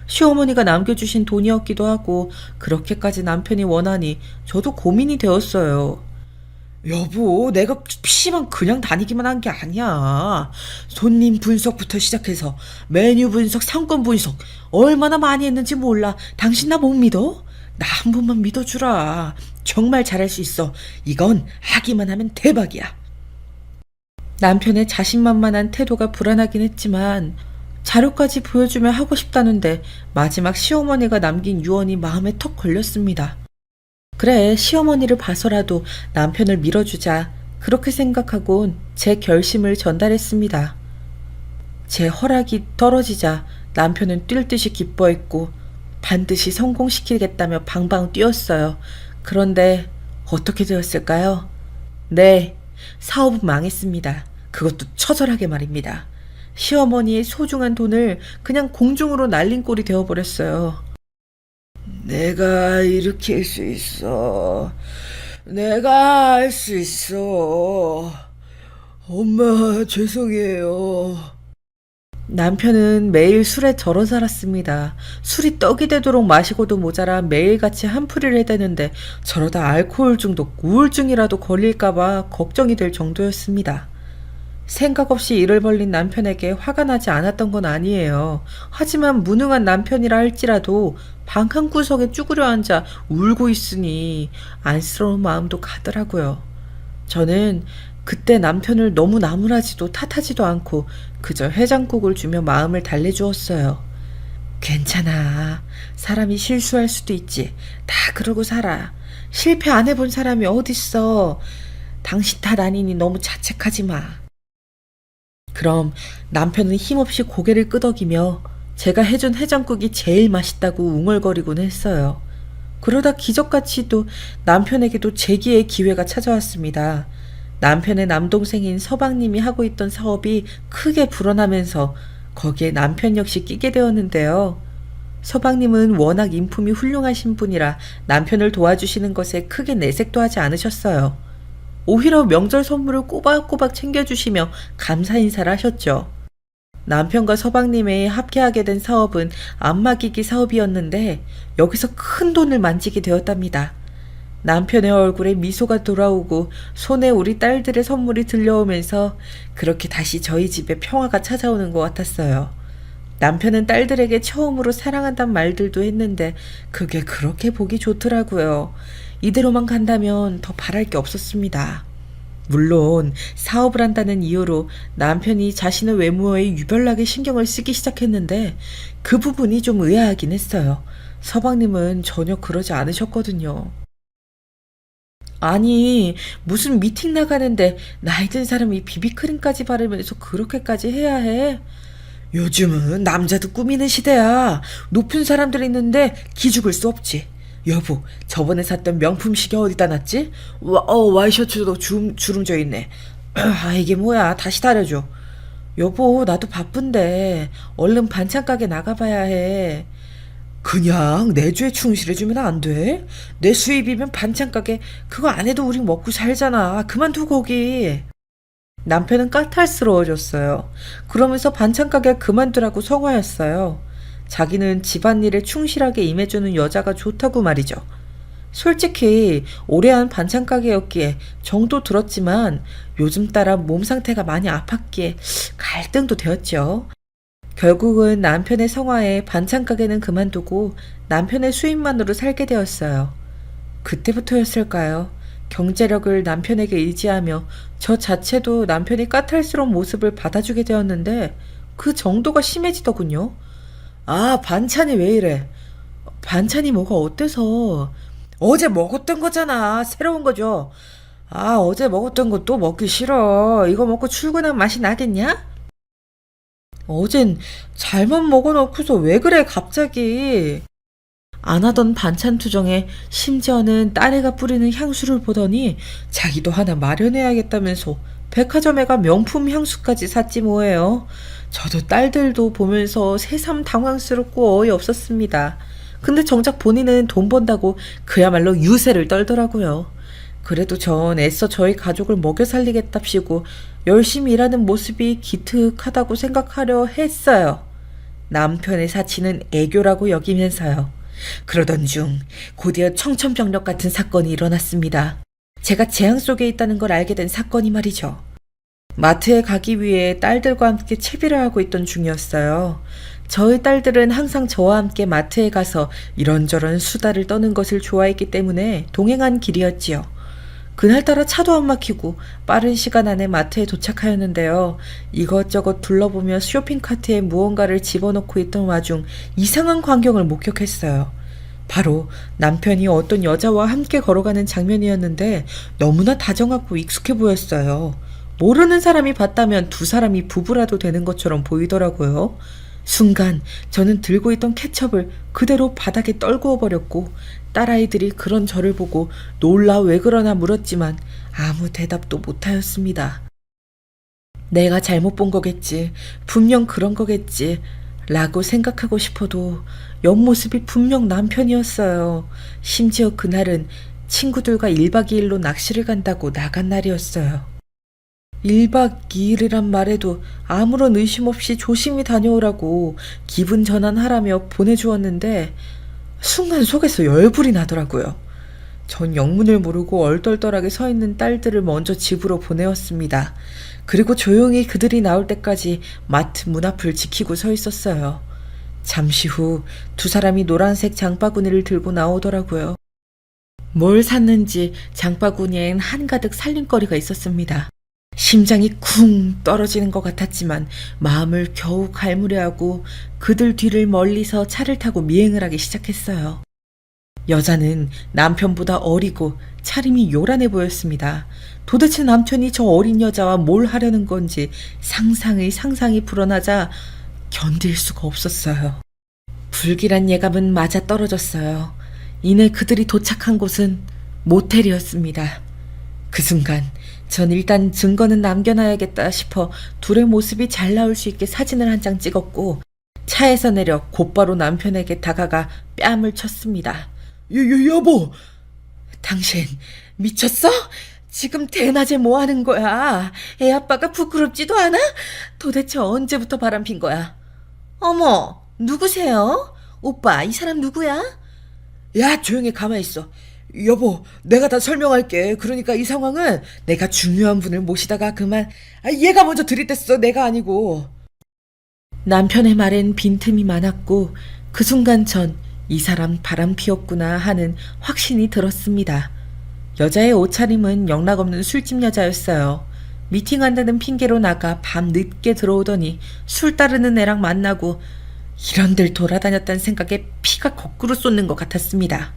A: 시어머니가 남겨주신 돈이었기도 하고 그렇게까지 남편이 원하니 저도 고민이 되었어요.
B: 여보, 내가 PC방 그냥 다니기만 한 게 아니야. 손님 분석부터 시작해서 메뉴 분석, 상권 분석 얼마나 많이 했는지 몰라. 당신 나 못 믿어? 나 한 번만 믿어주라. 정말 잘할 수 있어. 이건 하기만 하면 대박이야.
A: 남편의 자신만만한 태도가 불안하긴 했지만 자료까지 보여주며 하고 싶다는데 마지막 시어머니가 남긴 유언이 마음에 턱 걸렸습니다. 그래, 시어머니를 봐서라도 남편을 밀어주자. 그렇게 생각하곤 제 결심을 전달했습니다. 제 허락이 떨어지자 남편은 뛸 듯이 기뻐했고 반드시 성공시키겠다며 방방 뛰었어요. 그런데 어떻게 되었을까요? 네, 사업은 망했습니다. 그것도 처절하게 말입니다. 시어머니의 소중한 돈을 그냥 공중으로 날린 꼴이 되어버렸어요.
B: 내가 일으킬 수 있어. 내가 할 수 있어. 엄마, 죄송해요.
A: 남편은 매일 술에 절어 살았습니다. 술이 떡이 되도록 마시고도 모자라 매일같이 한풀이를 해대는데 저러다 알코올 중독, 우울증이라도 걸릴까봐 걱정이 될 정도였습니다. 생각 없이 일을 벌린 남편에게 화가 나지 않았던 건 아니에요. 하지만 무능한 남편이라 할지라도 방 한 구석에 쭈그려 앉아 울고 있으니 안쓰러운 마음도 가더라고요. 저는 그때 남편을 너무 나무라지도 탓하지도 않고 그저 해장국을 주며 마음을 달래주었어요. 괜찮아. 사람이 실수할 수도 있지. 다 그러고 살아. 실패 안 해본 사람이 어딨어. 당신 탓 아니니 너무 자책하지 마. 그럼 남편은 힘없이 고개를 끄덕이며 제가 해준 해장국이 제일 맛있다고 웅얼거리곤 했어요. 그러다 기적같이 또 남편에게도 재기의 기회가 찾아왔습니다. 남편의 남동생인 서방님이 하고 있던 사업이 크게 불어나면서 거기에 남편 역시 끼게 되었는데요. 서방님은 워낙 인품이 훌륭하신 분이라 남편을 도와주시는 것에 크게 내색도 하지 않으셨어요. 오히려 명절 선물을 꼬박꼬박 챙겨주시며 감사 인사를 하셨죠. 남편과 서방님의 함께하게 된 사업은 안마기기 사업이었는데 여기서 큰 돈을 만지게 되었답니다. 남편의 얼굴에 미소가 돌아오고 손에 우리 딸들의 선물이 들려오면서 그렇게 다시 저희 집에 평화가 찾아오는 것 같았어요. 남편은 딸들에게 처음으로 사랑한단 말들도 했는데 그게 그렇게 보기 좋더라고요. 이대로만 간다면 더 바랄 게 없었습니다. 물론 사업을 한다는 이유로 남편이 자신의 외모에 유별나게 신경을 쓰기 시작했는데 그 부분이 좀 의아하긴 했어요. 서방님은 전혀 그러지 않으셨거든요. 아니, 무슨 미팅 나가는데 나이 든 사람이 비비크림까지 바르면서 그렇게까지 해야 해?
B: 요즘은 남자도 꾸미는 시대야. 높은 사람들 있는데 기죽을 수 없지. 여보, 저번에 샀던 명품 시계 어디다 놨지? 와이셔츠도 주름져 있네. 아, 이게 뭐야? 다시 다려줘. 여보, 나도 바쁜데 얼른 반찬 가게 나가봐야 해. 그냥 내주에 충실해주면 안 돼? 내 수입이면 반찬 가게 그거 안 해도 우린 먹고 살잖아. 그만두 거기.
A: 남편은 까탈스러워졌어요. 그러면서 반찬 가게 그만두라고 성화했어요. 자기는 집안일에 충실하게 임해주는 여자가 좋다고 말이죠.
B: 솔직히 오래 한 반찬 가게였기에 정도 들었지만 요즘 따라 몸 상태가 많이 아팠기에 갈등도 되었죠. 결국은 남편의 성화에 반찬 가게는 그만두고 남편의 수입만으로 살게 되었어요. 그때부터였을까요? 경제력을 남편에게 의지하며 저 자체도 남편이 까탈스러운 모습을 받아주게 되었는데 그 정도가 심해지더군요. 아, 반찬이 왜 이래? 반찬이 뭐가 어때서? 어제 먹었던 거잖아. 새로운 거죠. 아, 어제 먹었던 거 또 먹기 싫어. 이거 먹고 출근한 맛이 나겠냐? 어젠 잘만 먹어놓고서 왜 그래, 갑자기? 안 하던 반찬 투정에 심지어는 딸애가 뿌리는 향수를 보더니 자기도 하나 마련해야겠다면서 백화점에 가 명품 향수까지 샀지 뭐예요. 저도 딸들도 보면서 새삼 당황스럽고 어이없었습니다. 근데 정작 본인은 돈 번다고 그야말로 유세를 떨더라고요. 그래도 전 애써 저희 가족을 먹여 살리겠답시고 열심히 일하는 모습이 기특하다고 생각하려 했어요. 남편의 사치는 애교라고 여기면서요. 그러던 중 곧이어 청천벽력 같은 사건이 일어났습니다. 제가 재앙 속에 있다는 걸 알게 된 사건이 말이죠. 마트에 가기 위해 딸들과 함께 채비를 하고 있던 중이었어요. 저희 딸들은 항상 저와 함께 마트에 가서 이런저런 수다를 떠는 것을 좋아했기 때문에 동행한 길이었지요. 그날따라 차도 안 막히고 빠른 시간 안에 마트에 도착하였는데요. 이것저것 둘러보며 쇼핑카트에 무언가를 집어넣고 있던 와중 이상한 광경을 목격했어요. 바로 남편이 어떤 여자와 함께 걸어가는 장면이었는데 너무나 다정하고 익숙해 보였어요. 모르는 사람이 봤다면 두 사람이 부부라도 되는 것처럼 보이더라고요. 순간 저는 들고 있던 케첩을 그대로 바닥에 떨구어 버렸고 딸아이들이 그런 저를 보고 놀라 왜 그러나 물었지만 아무 대답도 못하였습니다. 내가 잘못 본 거겠지. 분명 그런 거겠지. 라고 생각하고 싶어도 옆모습이 분명 남편이었어요. 심지어 그날은 친구들과 1박 2일로 낚시를 간다고 나간 날이었어요. 1박 2일이란 말에도 아무런 의심 없이 조심히 다녀오라고 기분 전환하라며 보내주었는데 순간 속에서 열불이 나더라고요. 전 영문을 모르고 얼떨떨하게 서 있는 딸들을 먼저 집으로 보내었습니다. 그리고 조용히 그들이 나올 때까지 마트 문 앞을 지키고 서 있었어요. 잠시 후 두 사람이 노란색 장바구니를 들고 나오더라고요. 뭘 샀는지 장바구니엔 한가득 살림거리가 있었습니다. 심장이 쿵 떨어지는 것 같았지만 마음을 겨우 갈무리하고 그들 뒤를 멀리서 차를 타고 미행을 하기 시작했어요. 여자는 남편보다 어리고 차림이 요란해 보였습니다. 도대체 남편이 저 어린 여자와 뭘 하려는 건지 상상이 불어나자 견딜 수가 없었어요. 불길한 예감은 맞아 떨어졌어요. 이내 그들이 도착한 곳은 모텔이었습니다. 그 순간 전 일단 증거는 남겨놔야겠다 싶어 둘의 모습이 잘 나올 수 있게 사진을 한 장 찍었고 차에서 내려 곧바로 남편에게 다가가 뺨을 쳤습니다. 여보! 당신 미쳤어? 지금 대낮에 뭐 하는 거야? 애 아빠가 부끄럽지도 않아? 도대체 언제부터 바람핀 거야? 어머, 누구세요? 오빠, 이 사람 누구야? 야, 조용히 가만히 있어. 여보, 내가 다 설명할게. 그러니까 이 상황은 내가 중요한 분을 모시다가 그만. 얘가 먼저 들이댔어. 내가 아니고. 남편의 말엔 빈틈이 많았고 그 순간 전 이 사람 바람 피웠구나 하는 확신이 들었습니다. 여자의 옷차림은 영락없는 술집 여자였어요. 미팅한다는 핑계로 나가 밤 늦게 들어오더니 술 따르는 애랑 만나고 이런 데 돌아다녔다는 생각에 피가 거꾸로 쏟는 것 같았습니다.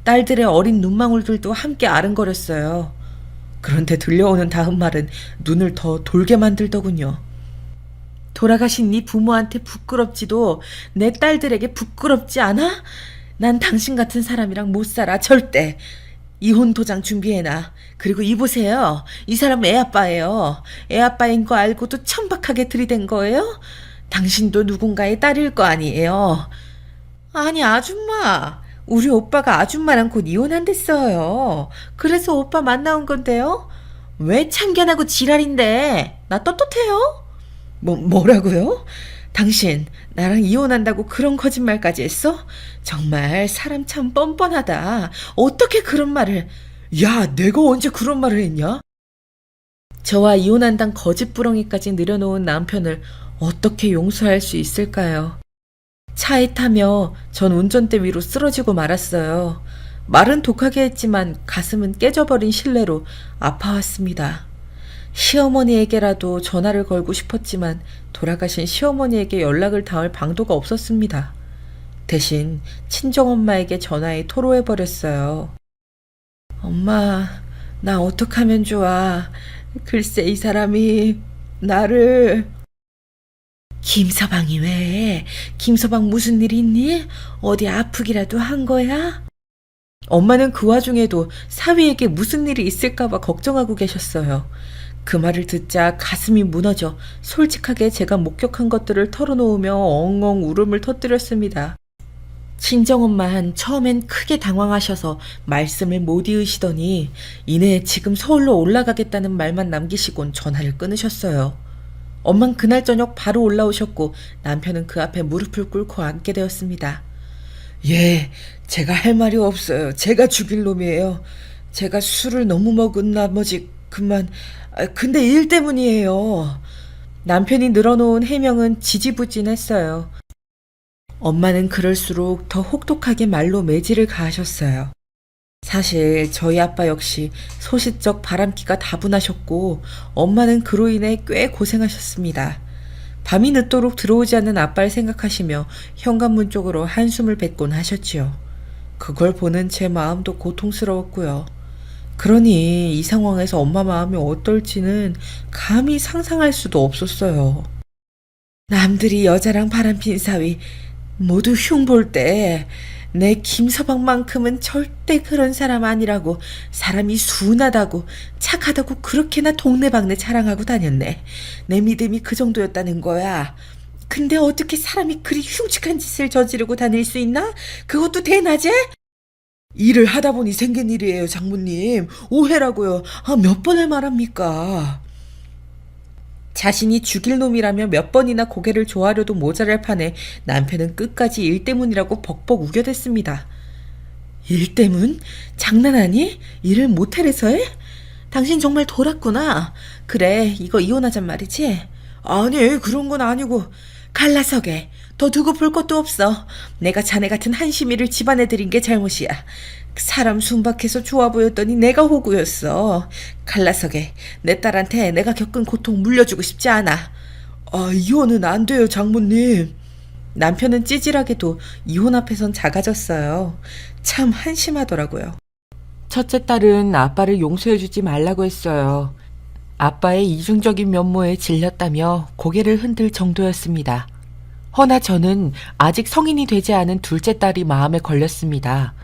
B: 딸들의 어린 눈망울들도 함께 아른거렸어요. 그런데 들려오는 다음 말은 눈을 더 돌게 만들더군요. 돌아가신 네 부모한테 부끄럽지도 내 딸들에게 부끄럽지 않아? 난 당신 같은 사람이랑 못 살아, 절대. 이혼 도장 준비해놔. 그리고 이보세요. 이 사람 애 아빠예요. 애 아빠인 거 알고도 천박하게 들이댄 거예요? 당신도 누군가의 딸일 거 아니에요. 아니, 아줌마. 우리 오빠가 아줌마랑 곧 이혼한댔어요. 그래서 오빠 만나온 건데요. 왜 참견하고 지랄인데? 나 떳떳해요? 뭐라고요? 당신 나랑 이혼한다고 그런 거짓말까지 했어? 정말 사람 참 뻔뻔하다. 어떻게 그런 말을. 야, 내가 언제 그런 말을 했냐? 저와 이혼한다는 거짓부렁이까지 늘여놓은 남편을 어떻게 용서할 수 있을까요? 차에 타며 전 운전대 위로 쓰러지고 말았어요. 말은 독하게 했지만 가슴은 깨져버린 신뢰로 아파왔습니다. 시어머니에게라도 전화를 걸고 싶었지만 돌아가신 시어머니에게 연락을 닿을 방도가 없었습니다. 대신 친정엄마에게 전화해 토로해버렸어요. 엄마, 나 어떡하면 좋아. 글쎄 이 사람이 나를... 김서방이 왜? 김서방 무슨 일 있니? 어디 아프기라도 한 거야? 엄마는 그 와중에도 사위에게 무슨 일이 있을까봐 걱정하고 계셨어요. 그 말을 듣자 가슴이 무너져 솔직하게 제가 목격한 것들을 털어놓으며 엉엉 울음을 터뜨렸습니다. 친정엄마는 처음엔 크게 당황하셔서 말씀을 못 이으시더니 이내 지금 서울로 올라가겠다는 말만 남기시곤 전화를 끊으셨어요. 엄만 그날 저녁 바로 올라오셨고 남편은 그 앞에 무릎을 꿇고 앉게 되었습니다. 예, 제가 할 말이 없어요. 제가 죽일 놈이에요. 제가 술을 너무 먹은 나머지 그만. 근데 일 때문이에요. 남편이 늘어놓은 해명은 지지부진했어요. 엄마는 그럴수록 더 혹독하게 말로 매질을 가하셨어요. 사실 저희 아빠 역시 소시적 바람기가 다분하셨고 엄마는 그로 인해 꽤 고생하셨습니다. 밤이 늦도록 들어오지 않는 아빠를 생각하시며 현관문 쪽으로 한숨을 뱉곤 하셨지요. 그걸 보는 제 마음도 고통스러웠고요. 그러니 이 상황에서 엄마 마음이 어떨지는 감히 상상할 수도 없었어요. 남들이 여자랑 바람핀 사위 모두 흉볼 때 내 김서방만큼은 절대 그런 사람 아니라고, 사람이 순하다고 착하다고 그렇게나 동네방네 자랑하고 다녔네. 내 믿음이 그 정도였다는 거야. 근데 어떻게 사람이 그리 흉측한 짓을 저지르고 다닐 수 있나? 그것도 대낮에? 일을 하다 보니 생긴 일이에요, 장모님. 오해라고요. 몇 번을 말합니까? 자신이 죽일 놈이라며 몇 번이나 고개를 조아려도 모자랄 판에 남편은 끝까지 일 때문이라고 벅벅 우겨댔습니다. 일 때문? 장난하니? 일을 모텔에서 해? 당신 정말 돌았구나. 그래, 이거 이혼하잔 말이지? 아니, 그런 건 아니고. 갈라서게. 더 두고 볼 것도 없어. 내가 자네 같은 한심이를 집안에 들인 게 잘못이야. 사람 순박해서 좋아 보였더니 내가 호구였어. 갈라서게. 내 딸한테 내가 겪은 고통 물려주고 싶지 않아. 이혼은 안 돼요, 장모님. 남편은 찌질하게도 이혼 앞에선 작아졌어요. 참 한심하더라고요.
A: 첫째 딸은 아빠를 용서해주지 말라고 했어요. 아빠의 이중적인 면모에 질렸다며 고개를 흔들 정도였습니다. 허나 저는 아직 성인이 되지 않은 둘째 딸이 마음에 걸렸습니다.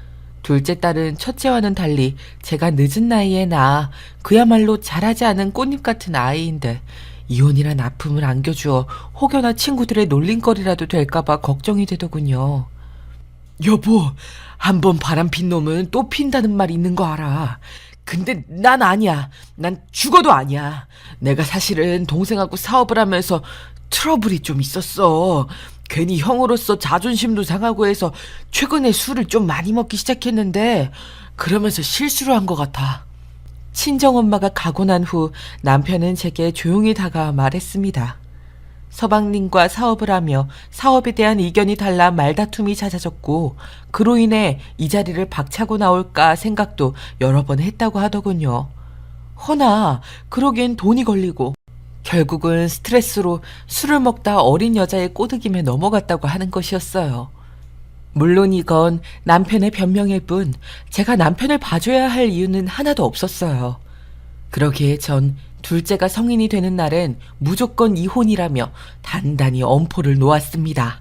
A: 둘째 딸은 첫째와는 달리 제가 늦은 나이에 낳아 그야말로 자라지 않은 꽃잎 같은 아이인데 이혼이란 아픔을 안겨주어 혹여나 친구들의 놀림거리라도 될까봐 걱정이 되더군요. 여보, 한번 바람핀 놈은 또 핀다는 말 있는 거 알아. 근데 난 아니야. 난 죽어도 아니야. 내가 사실은 동생하고 사업을 하면서 트러블이 좀 있었어. 괜히 형으로서 자존심도 상하고 해서 최근에 술을 좀 많이 먹기 시작했는데 그러면서 실수를 한 것 같아. 친정엄마가 가고 난 후 남편은 제게 조용히 다가와 말했습니다. 서방님과 사업을 하며 사업에 대한 의견이 달라 말다툼이 잦아졌고 그로 인해 이 자리를 박차고 나올까 생각도 여러 번 했다고 하더군요. 허나 그러기엔 돈이 걸리고 결국은 스트레스로 술을 먹다 어린 여자의 꼬드김에 넘어갔다고 하는 것이었어요. 물론 이건 남편의 변명일 뿐 제가 남편을 봐줘야 할 이유는 하나도 없었어요. 그러기에 전 둘째가 성인이 되는 날엔 무조건 이혼이라며 단단히 엄포를 놓았습니다.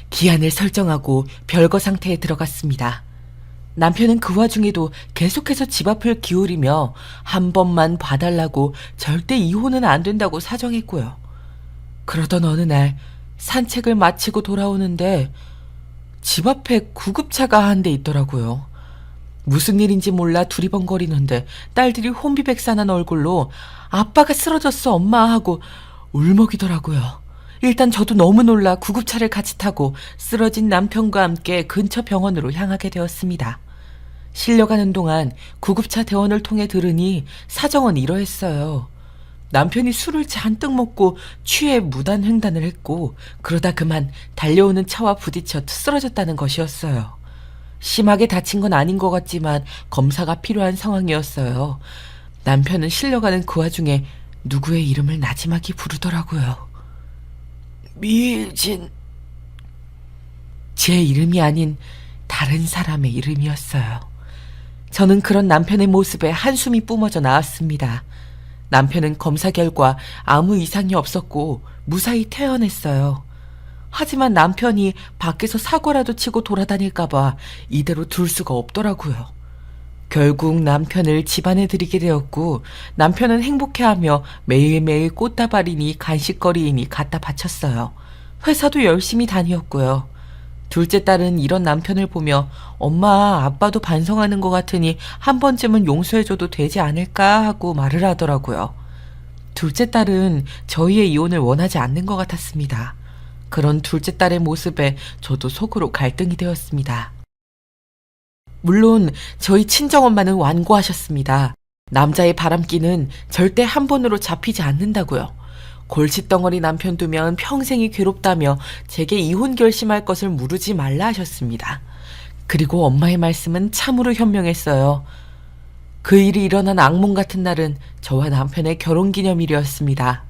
A: 기한을 설정하고 별거 상태에 들어갔습니다. 남편은 그 와중에도 계속해서 집 앞을 기울이며 한 번만 봐달라고 절대 이혼은 안 된다고 사정했고요. 그러던 어느 날 산책을 마치고 돌아오는데 집 앞에 구급차가 한 대 있더라고요. 무슨 일인지 몰라 두리번거리는데 딸들이 혼비백산한 얼굴로 아빠가 쓰러졌어 엄마 하고 울먹이더라고요. 일단 저도 너무 놀라 구급차를 같이 타고 쓰러진 남편과 함께 근처 병원으로 향하게 되었습니다. 실려가는 동안 구급차 대원을 통해 들으니 사정은 이러했어요. 남편이 술을 잔뜩 먹고 취해 무단횡단을 했고 그러다 그만 달려오는 차와 부딪혀 쓰러졌다는 것이었어요. 심하게 다친 건 아닌 것 같지만 검사가 필요한 상황이었어요. 남편은 실려가는 그 와중에 누구의 이름을 나지막이 부르더라고요. 미진. 제 이름이 아닌 다른 사람의 이름이었어요. 저는 그런 남편의 모습에 한숨이 뿜어져 나왔습니다. 남편은 검사 결과 아무 이상이 없었고 무사히 퇴원했어요. 하지만 남편이 밖에서 사고라도 치고 돌아다닐까봐 이대로 둘 수가 없더라고요. 결국 남편을 집안에 들이게 되었고 남편은 행복해하며 매일매일 꽃다발이니 간식거리이니 갖다 바쳤어요. 회사도 열심히 다녔고요. 둘째 딸은 이런 남편을 보며 엄마, 아빠도 반성하는 것 같으니 한 번쯤은 용서해줘도 되지 않을까 하고 말을 하더라고요. 둘째 딸은 저희의 이혼을 원하지 않는 것 같았습니다. 그런 둘째 딸의 모습에 저도 속으로 갈등이 되었습니다. 물론 저희 친정엄마는 완고하셨습니다. 남자의 바람기는 절대 한 번으로 잡히지 않는다고요. 골칫덩어리 남편 두면 평생이 괴롭다며 제게 이혼 결심할 것을 무르지 말라 하셨습니다. 그리고 엄마의 말씀은 참으로 현명했어요. 그 일이 일어난 악몽 같은 날은 저와 남편의 결혼기념일이었습니다.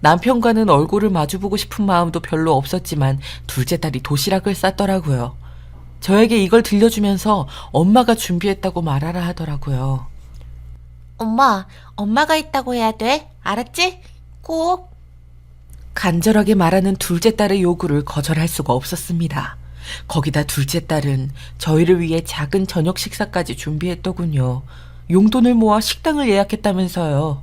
A: 남편과는 얼굴을 마주보고 싶은 마음도 별로 없었지만 둘째 딸이 도시락을 쌌더라고요. 저에게 이걸 들려주면서 엄마가 준비했다고 말하라 하더라고요.
C: 엄마가 있다고 해야 돼. 알았지? 꼭.
A: 간절하게 말하는 둘째 딸의 요구를 거절할 수가 없었습니다. 거기다 둘째 딸은 저희를 위해 작은 저녁 식사까지 준비했더군요. 용돈을 모아 식당을 예약했다면서요.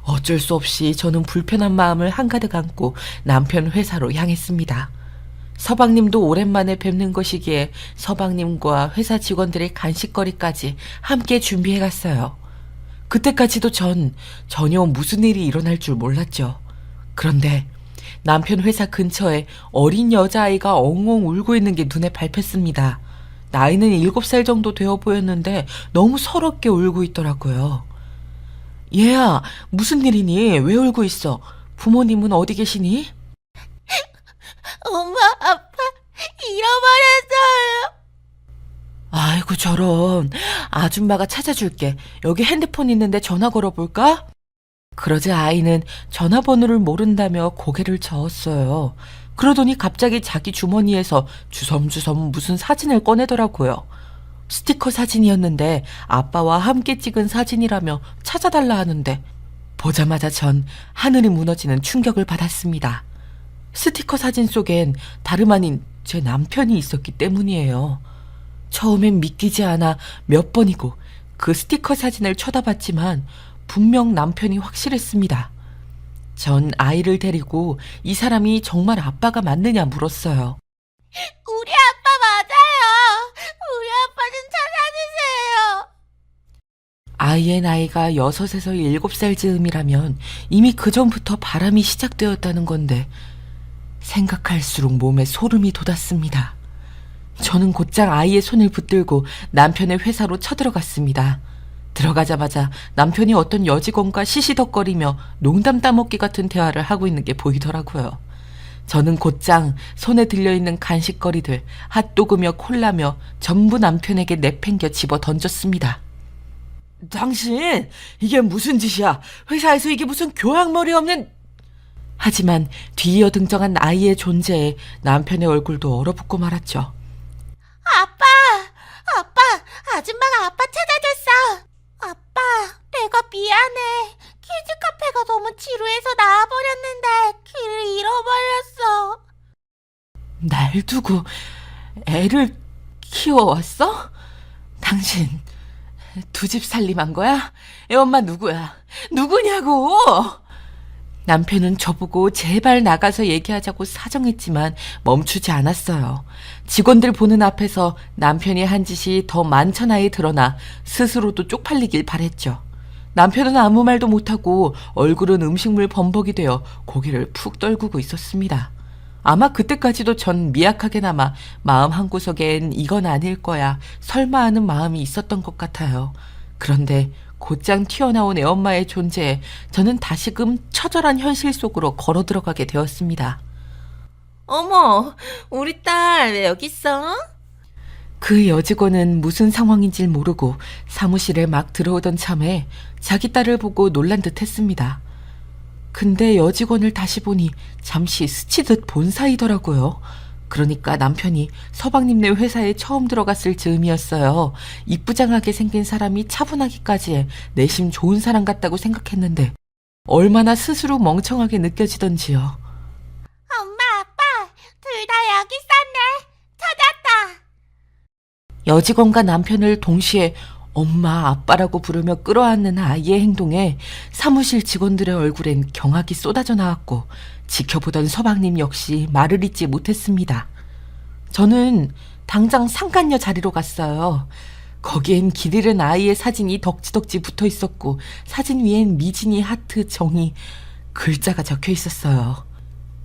A: 어쩔 수 없이 저는 불편한 마음을 한가득 안고 남편 회사로 향했습니다. 서방님도 오랜만에 뵙는 것이기에 서방님과 회사 직원들의 간식거리까지 함께 준비해갔어요. 그때까지도 전 전혀 무슨 일이 일어날 줄 몰랐죠. 그런데 남편 회사 근처에 어린 여자아이가 엉엉 울고 있는 게 눈에 밟혔습니다. 나이는 7살 정도 되어 보였는데 너무 서럽게 울고 있더라고요. 얘야, 무슨 일이니? 왜 울고 있어? 부모님은 어디 계시니?
C: 엄마, 아빠 잃어버렸어요.
A: 아이고 저런. 아줌마가 찾아줄게. 여기 핸드폰 있는데 전화 걸어볼까? 그러자 아이는 전화번호를 모른다며 고개를 저었어요. 그러더니 갑자기 자기 주머니에서 주섬주섬 무슨 사진을 꺼내더라고요. 스티커 사진이었는데 아빠와 함께 찍은 사진이라며 찾아달라 하는데 보자마자 전 하늘이 무너지는 충격을 받았습니다. 스티커 사진 속엔 다름 아닌 제 남편이 있었기 때문이에요. 처음엔 믿기지 않아 몇 번이고 그 스티커 사진을 쳐다봤지만 분명 남편이 확실했습니다. 전 아이를 데리고 이 사람이 정말 아빠가 맞느냐 물었어요.
C: 우리 아빠 맞아요. 우리 아빠 좀 찾아주세요.
A: 아이의 나이가 6에서 7살 즈음이라면 이미 그전부터 바람이 시작되었다는 건데 생각할수록 몸에 소름이 돋았습니다. 저는 곧장 아이의 손을 붙들고 남편의 회사로 쳐들어갔습니다. 들어가자마자 남편이 어떤 여직원과 시시덕거리며 농담 따먹기 같은 대화를 하고 있는 게 보이더라고요. 저는 곧장 손에 들려있는 간식거리들, 핫도그며 콜라며 전부 남편에게 내팽겨 집어 던졌습니다. 당신, 이게 무슨 짓이야? 회사에서 이게 무슨 교양머리 없는... 하지만 뒤이어 등장한 아이의 존재에 남편의 얼굴도 얼어붙고 말았죠.
C: 아빠, 아줌마가 아빠 찾아줬어. 아빠, 내가 미안해. 키즈 카페가 너무 지루해서 나와버렸는데 길을 잃어버렸어.
A: 날 두고 애를 키워왔어? 당신 두 집 살림한 거야? 애 엄마 누구야? 누구냐고? 남편은 저보고 제발 나가서 얘기하자고 사정했지만 멈추지 않았어요. 직원들 보는 앞에서 남편이 한 짓이 더 만천하에 드러나 스스로도 쪽팔리길 바랬죠. 남편은 아무 말도 못하고 얼굴은 음식물 범벅이 되어 고개를 푹 떨구고 있었습니다. 아마 그때까지도 전 미약하게나마 마음 한구석엔 이건 아닐 거야 설마 하는 마음이 있었던 것 같아요. 그런데 곧장 튀어나온 애엄마의 존재에 저는 다시금 처절한 현실 속으로 걸어 들어가게 되었습니다.
C: 어머, 우리 딸 왜 여기 있어?
A: 그 여직원은 무슨 상황인지 모르고 사무실에 막 들어오던 참에 자기 딸을 보고 놀란 듯 했습니다. 근데 여직원을 다시 보니 잠시 스치듯 본 사이더라고요. 그러니까 남편이 서방님네 회사에 처음 들어갔을 즈음이었어요. 이쁘장하게 생긴 사람이 차분하기까지 해 내심 좋은 사람 같다고 생각했는데 얼마나 스스로 멍청하게 느껴지던지요.
C: 엄마, 아빠, 둘 다 여기 있었네. 찾았다.
A: 여직원과 남편을 동시에 엄마, 아빠라고 부르며 끌어안는 아이의 행동에 사무실 직원들의 얼굴엔 경악이 쏟아져 나왔고 지켜보던 서방님 역시 말을 잇지 못했습니다. 저는 당장 상간녀 자리로 갔어요. 거기엔 길 잃은 아이의 사진이 덕지덕지 붙어 있었고 사진 위엔 미진이 하트 정이 글자가 적혀 있었어요.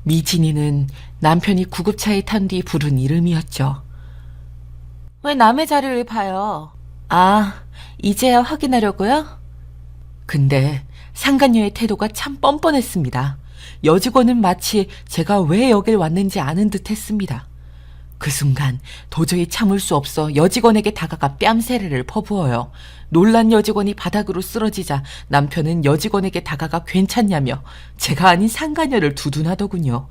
A: 미진이는 남편이 구급차에 탄 뒤 부른 이름이었죠.
C: 왜 남의 자리를 봐요?
A: 아, 이제야 확인하려고요? 근데 상간녀의 태도가 참 뻔뻔했습니다. 여직원은 마치 제가 왜 여길 왔는지 아는 듯 했습니다. 그 순간 도저히 참을 수 없어 여직원에게 다가가 뺨세례를 퍼부어요. 놀란 여직원이 바닥으로 쓰러지자 남편은 여직원에게 다가가 괜찮냐며 제가 아닌 상간녀를 두둔하더군요.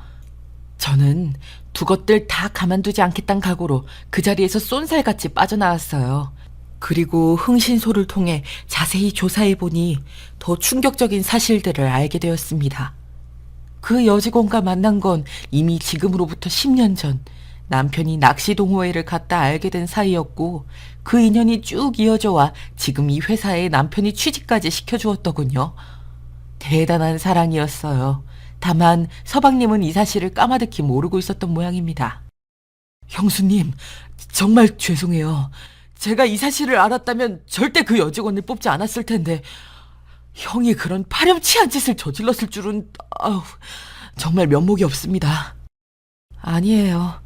A: 저는 두 것들 다 가만두지 않겠다는 각오로 그 자리에서 쏜살같이 빠져나왔어요. 그리고 흥신소를 통해 자세히 조사해보니 더 충격적인 사실들을 알게 되었습니다. 그 여직원과 만난 건 이미 지금으로부터 10년 전 남편이 낚시 동호회를 갔다 알게 된 사이였고 그 인연이 쭉 이어져와 지금 이 회사에 남편이 취직까지 시켜주었더군요. 대단한 사랑이었어요. 다만 서방님은 이 사실을 까마득히 모르고 있었던 모양입니다. 형수님, 정말 죄송해요. 제가 이 사실을 알았다면 절대 그 여직원을 뽑지 않았을 텐데 형이 그런 파렴치한 짓을 저질렀을 줄은 정말 면목이 없습니다. 아니에요.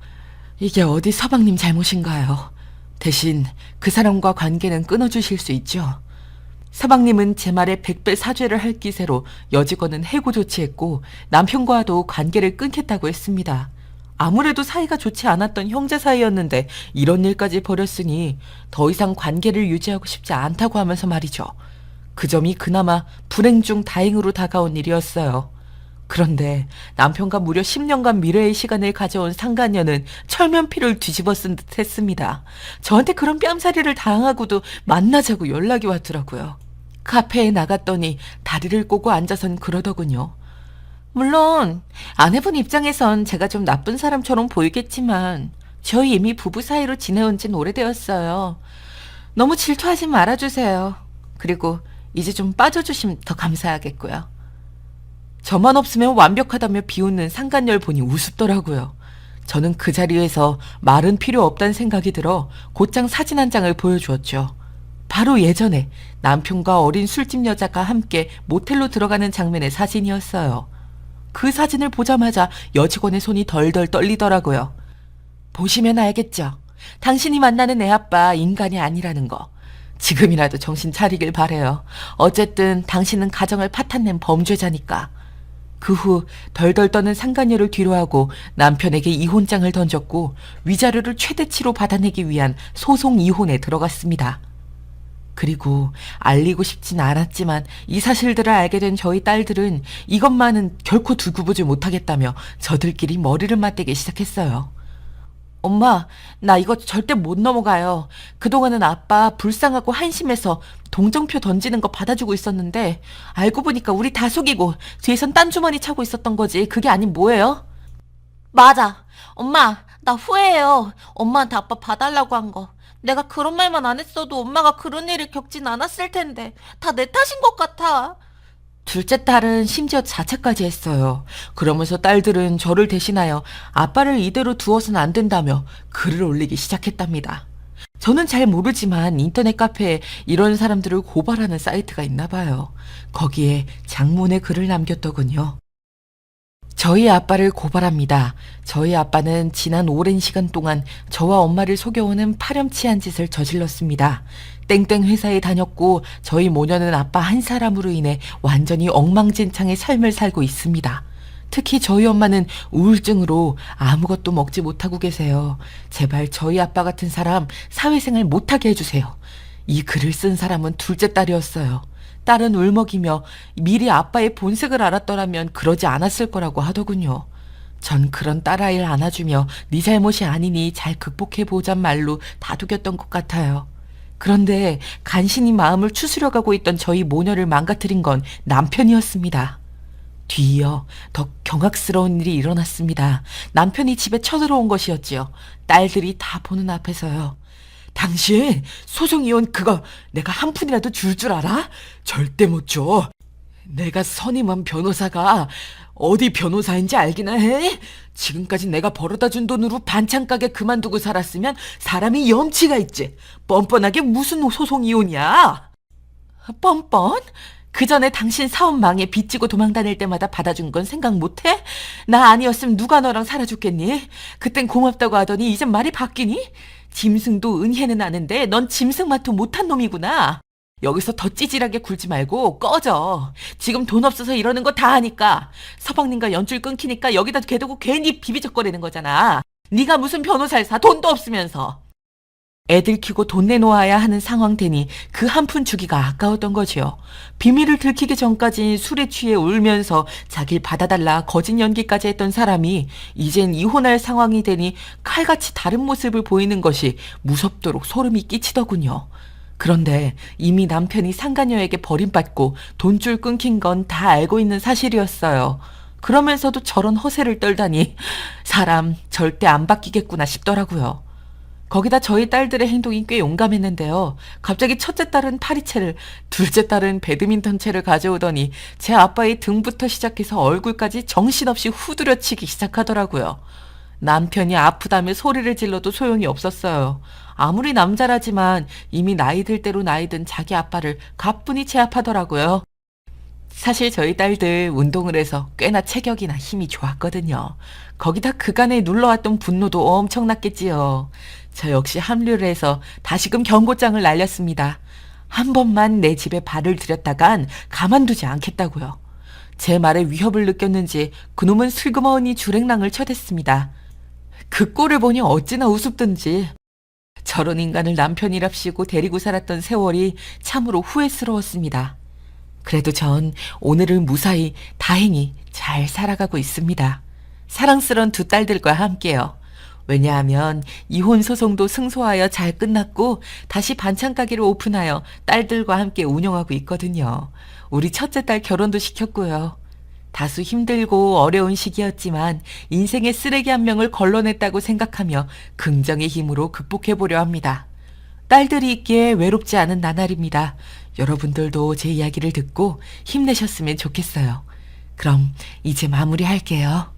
A: 이게 어디 서방님 잘못인가요? 대신 그 사람과 관계는 끊어주실 수 있죠. 서방님은 제 말에 100배 사죄를 할 기세로 여직원은 해고 조치했고 남편과도 관계를 끊겠다고 했습니다. 아무래도 사이가 좋지 않았던 형제 사이였는데 이런 일까지 벌였으니 더 이상 관계를 유지하고 싶지 않다고 하면서 말이죠. 그 점이 그나마 불행 중 다행으로 다가온 일이었어요. 그런데 남편과 무려 10년간 미래의 시간을 가져온 상간녀는 철면피를 뒤집어 쓴 듯 했습니다. 저한테 그런 뺨살이를 당하고도 만나자고 연락이 왔더라고요. 카페에 나갔더니 다리를 꼬고 앉아선 그러더군요. 물론 아내분 입장에선 제가 좀 나쁜 사람처럼 보이겠지만 저희 이미 부부 사이로 지내온 지는 오래되었어요. 너무 질투하지 말아주세요. 그리고 이제 좀 빠져주시면 더 감사하겠고요. 저만 없으면 완벽하다며 비웃는 상간녀를 보니 우습더라고요. 저는 그 자리에서 말은 필요 없다는 생각이 들어 곧장 사진 한 장을 보여주었죠. 바로 예전에 남편과 어린 술집 여자가 함께 모텔로 들어가는 장면의 사진이었어요. 그 사진을 보자마자 여직원의 손이 덜덜 떨리더라고요. 보시면 알겠죠. 당신이 만나는 애아빠 인간이 아니라는 거. 지금이라도 정신 차리길 바래요. 어쨌든 당신은 가정을 파탄낸 범죄자니까. 그 후 덜덜 떠는 상간녀를 뒤로하고 남편에게 이혼장을 던졌고 위자료를 최대치로 받아내기 위한 소송 이혼에 들어갔습니다. 그리고 알리고 싶진 않았지만 이 사실들을 알게 된 저희 딸들은 이것만은 결코 두고 보지 못하겠다며 저들끼리 머리를 맞대기 시작했어요. 엄마, 나 이거 절대 못 넘어가요. 그동안은 아빠 불쌍하고 한심해서 동정표 던지는 거 받아주고 있었는데 알고 보니까 우리 다 속이고 뒤에선 딴 주머니 차고 있었던 거지. 그게 아닌 뭐예요?
C: 맞아. 엄마, 나 후회해요. 엄마한테 아빠 봐달라고 한 거. 내가 그런 말만 안 했어도 엄마가 그런 일을 겪진 않았을 텐데 다 내 탓인 것 같아.
A: 둘째 딸은 심지어 자책까지 했어요. 그러면서 딸들은 저를 대신하여 아빠를 이대로 두어서는 안 된다며 글을 올리기 시작했답니다. 저는 잘 모르지만 인터넷 카페에 이런 사람들을 고발하는 사이트가 있나 봐요. 거기에 장문의 글을 남겼더군요. 저희 아빠를 고발합니다. 저희 아빠는 지난 오랜 시간 동안 저와 엄마를 속여오는 파렴치한 짓을 저질렀습니다. 땡땡 회사에 다녔고 저희 모녀는 아빠 한 사람으로 인해 완전히 엉망진창의 삶을 살고 있습니다. 특히 저희 엄마는 우울증으로 아무것도 먹지 못하고 계세요. 제발 저희 아빠 같은 사람 사회생활 못하게 해주세요. 이 글을 쓴 사람은 둘째 딸이었어요. 딸은 울먹이며 미리 아빠의 본색을 알았더라면 그러지 않았을 거라고 하더군요. 전 그런 딸아이를 안아주며 네 잘못이 아니니 잘 극복해보잔 말로 다독였던 것 같아요. 그런데 간신히 마음을 추스려가고 있던 저희 모녀를 망가뜨린 건 남편이었습니다. 뒤이어 더 경악스러운 일이 일어났습니다. 남편이 집에 쳐들어온 것이었지요. 딸들이 다 보는 앞에서요. 당신 소송이혼 그거 내가 한 푼이라도 줄 줄 알아? 절대 못 줘. 내가 선임한 변호사가 어디 변호사인지 알기나 해? 지금까지 내가 벌어다 준 돈으로 반찬 가게 그만두고 살았으면 사람이 염치가 있지. 뻔뻔하게 무슨 소송이혼이야? 뻔뻔? 그 전에 당신 사업 망해 빚지고 도망 다닐 때마다 받아준 건 생각 못해? 나 아니었으면 누가 너랑 살아줬겠니? 그땐 고맙다고 하더니 이젠 말이 바뀌니? 짐승도 은혜는 아는데 넌 짐승만도 못한 놈이구나. 여기서 더 찌질하게 굴지 말고 꺼져. 지금 돈 없어서 이러는 거 다 아니까. 서방님과 연줄 끊기니까 여기다 개두고 괜히 비비적거리는 거잖아. 네가 무슨 변호사를 사 돈도 없으면서. 애들 키고 돈 내놓아야 하는 상황 되니 그 한 푼 주기가 아까웠던 거지요. 비밀을 들키기 전까지 술에 취해 울면서 자길 받아달라 거짓 연기까지 했던 사람이 이젠 이혼할 상황이 되니 칼같이 다른 모습을 보이는 것이 무섭도록 소름이 끼치더군요. 그런데 이미 남편이 상간녀에게 버림받고 돈줄 끊긴 건 다 알고 있는 사실이었어요. 그러면서도 저런 허세를 떨다니 사람 절대 안 바뀌겠구나 싶더라고요. 거기다 저희 딸들의 행동이 꽤 용감했는데요. 갑자기 첫째 딸은 파리채를, 둘째 딸은 배드민턴채를 가져오더니 제 아빠의 등부터 시작해서 얼굴까지 정신없이 후드려치기 시작하더라고요. 남편이 아프다며 소리를 질러도 소용이 없었어요. 아무리 남자라지만 이미 나이 들 대로 나이 든 자기 아빠를 가뿐히 제압하더라고요. 사실 저희 딸들 운동을 해서 꽤나 체격이나 힘이 좋았거든요. 거기다 그간에 눌러왔던 분노도 엄청났겠지요. 저 역시 합류를 해서 다시금 경고장을 날렸습니다. 한 번만 내 집에 발을 들였다간 가만두지 않겠다고요. 제 말에 위협을 느꼈는지 그놈은 슬그머니 주랭랑을 쳐댔습니다. 그 꼴을 보니 어찌나 우습든지. 저런 인간을 남편이랍시고 데리고 살았던 세월이 참으로 후회스러웠습니다. 그래도 전 오늘을 무사히 다행히 잘 살아가고 있습니다. 사랑스러운 두 딸들과 함께요. 왜냐하면 이혼 소송도 승소하여 잘 끝났고 다시 반찬 가게를 오픈하여 딸들과 함께 운영하고 있거든요. 우리 첫째 딸 결혼도 시켰고요. 다소 힘들고 어려운 시기였지만 인생의 쓰레기 한 명을 걸러냈다고 생각하며 긍정의 힘으로 극복해보려 합니다. 딸들이 있기에 외롭지 않은 나날입니다. 여러분들도 제 이야기를 듣고 힘내셨으면 좋겠어요. 그럼 이제 마무리할게요.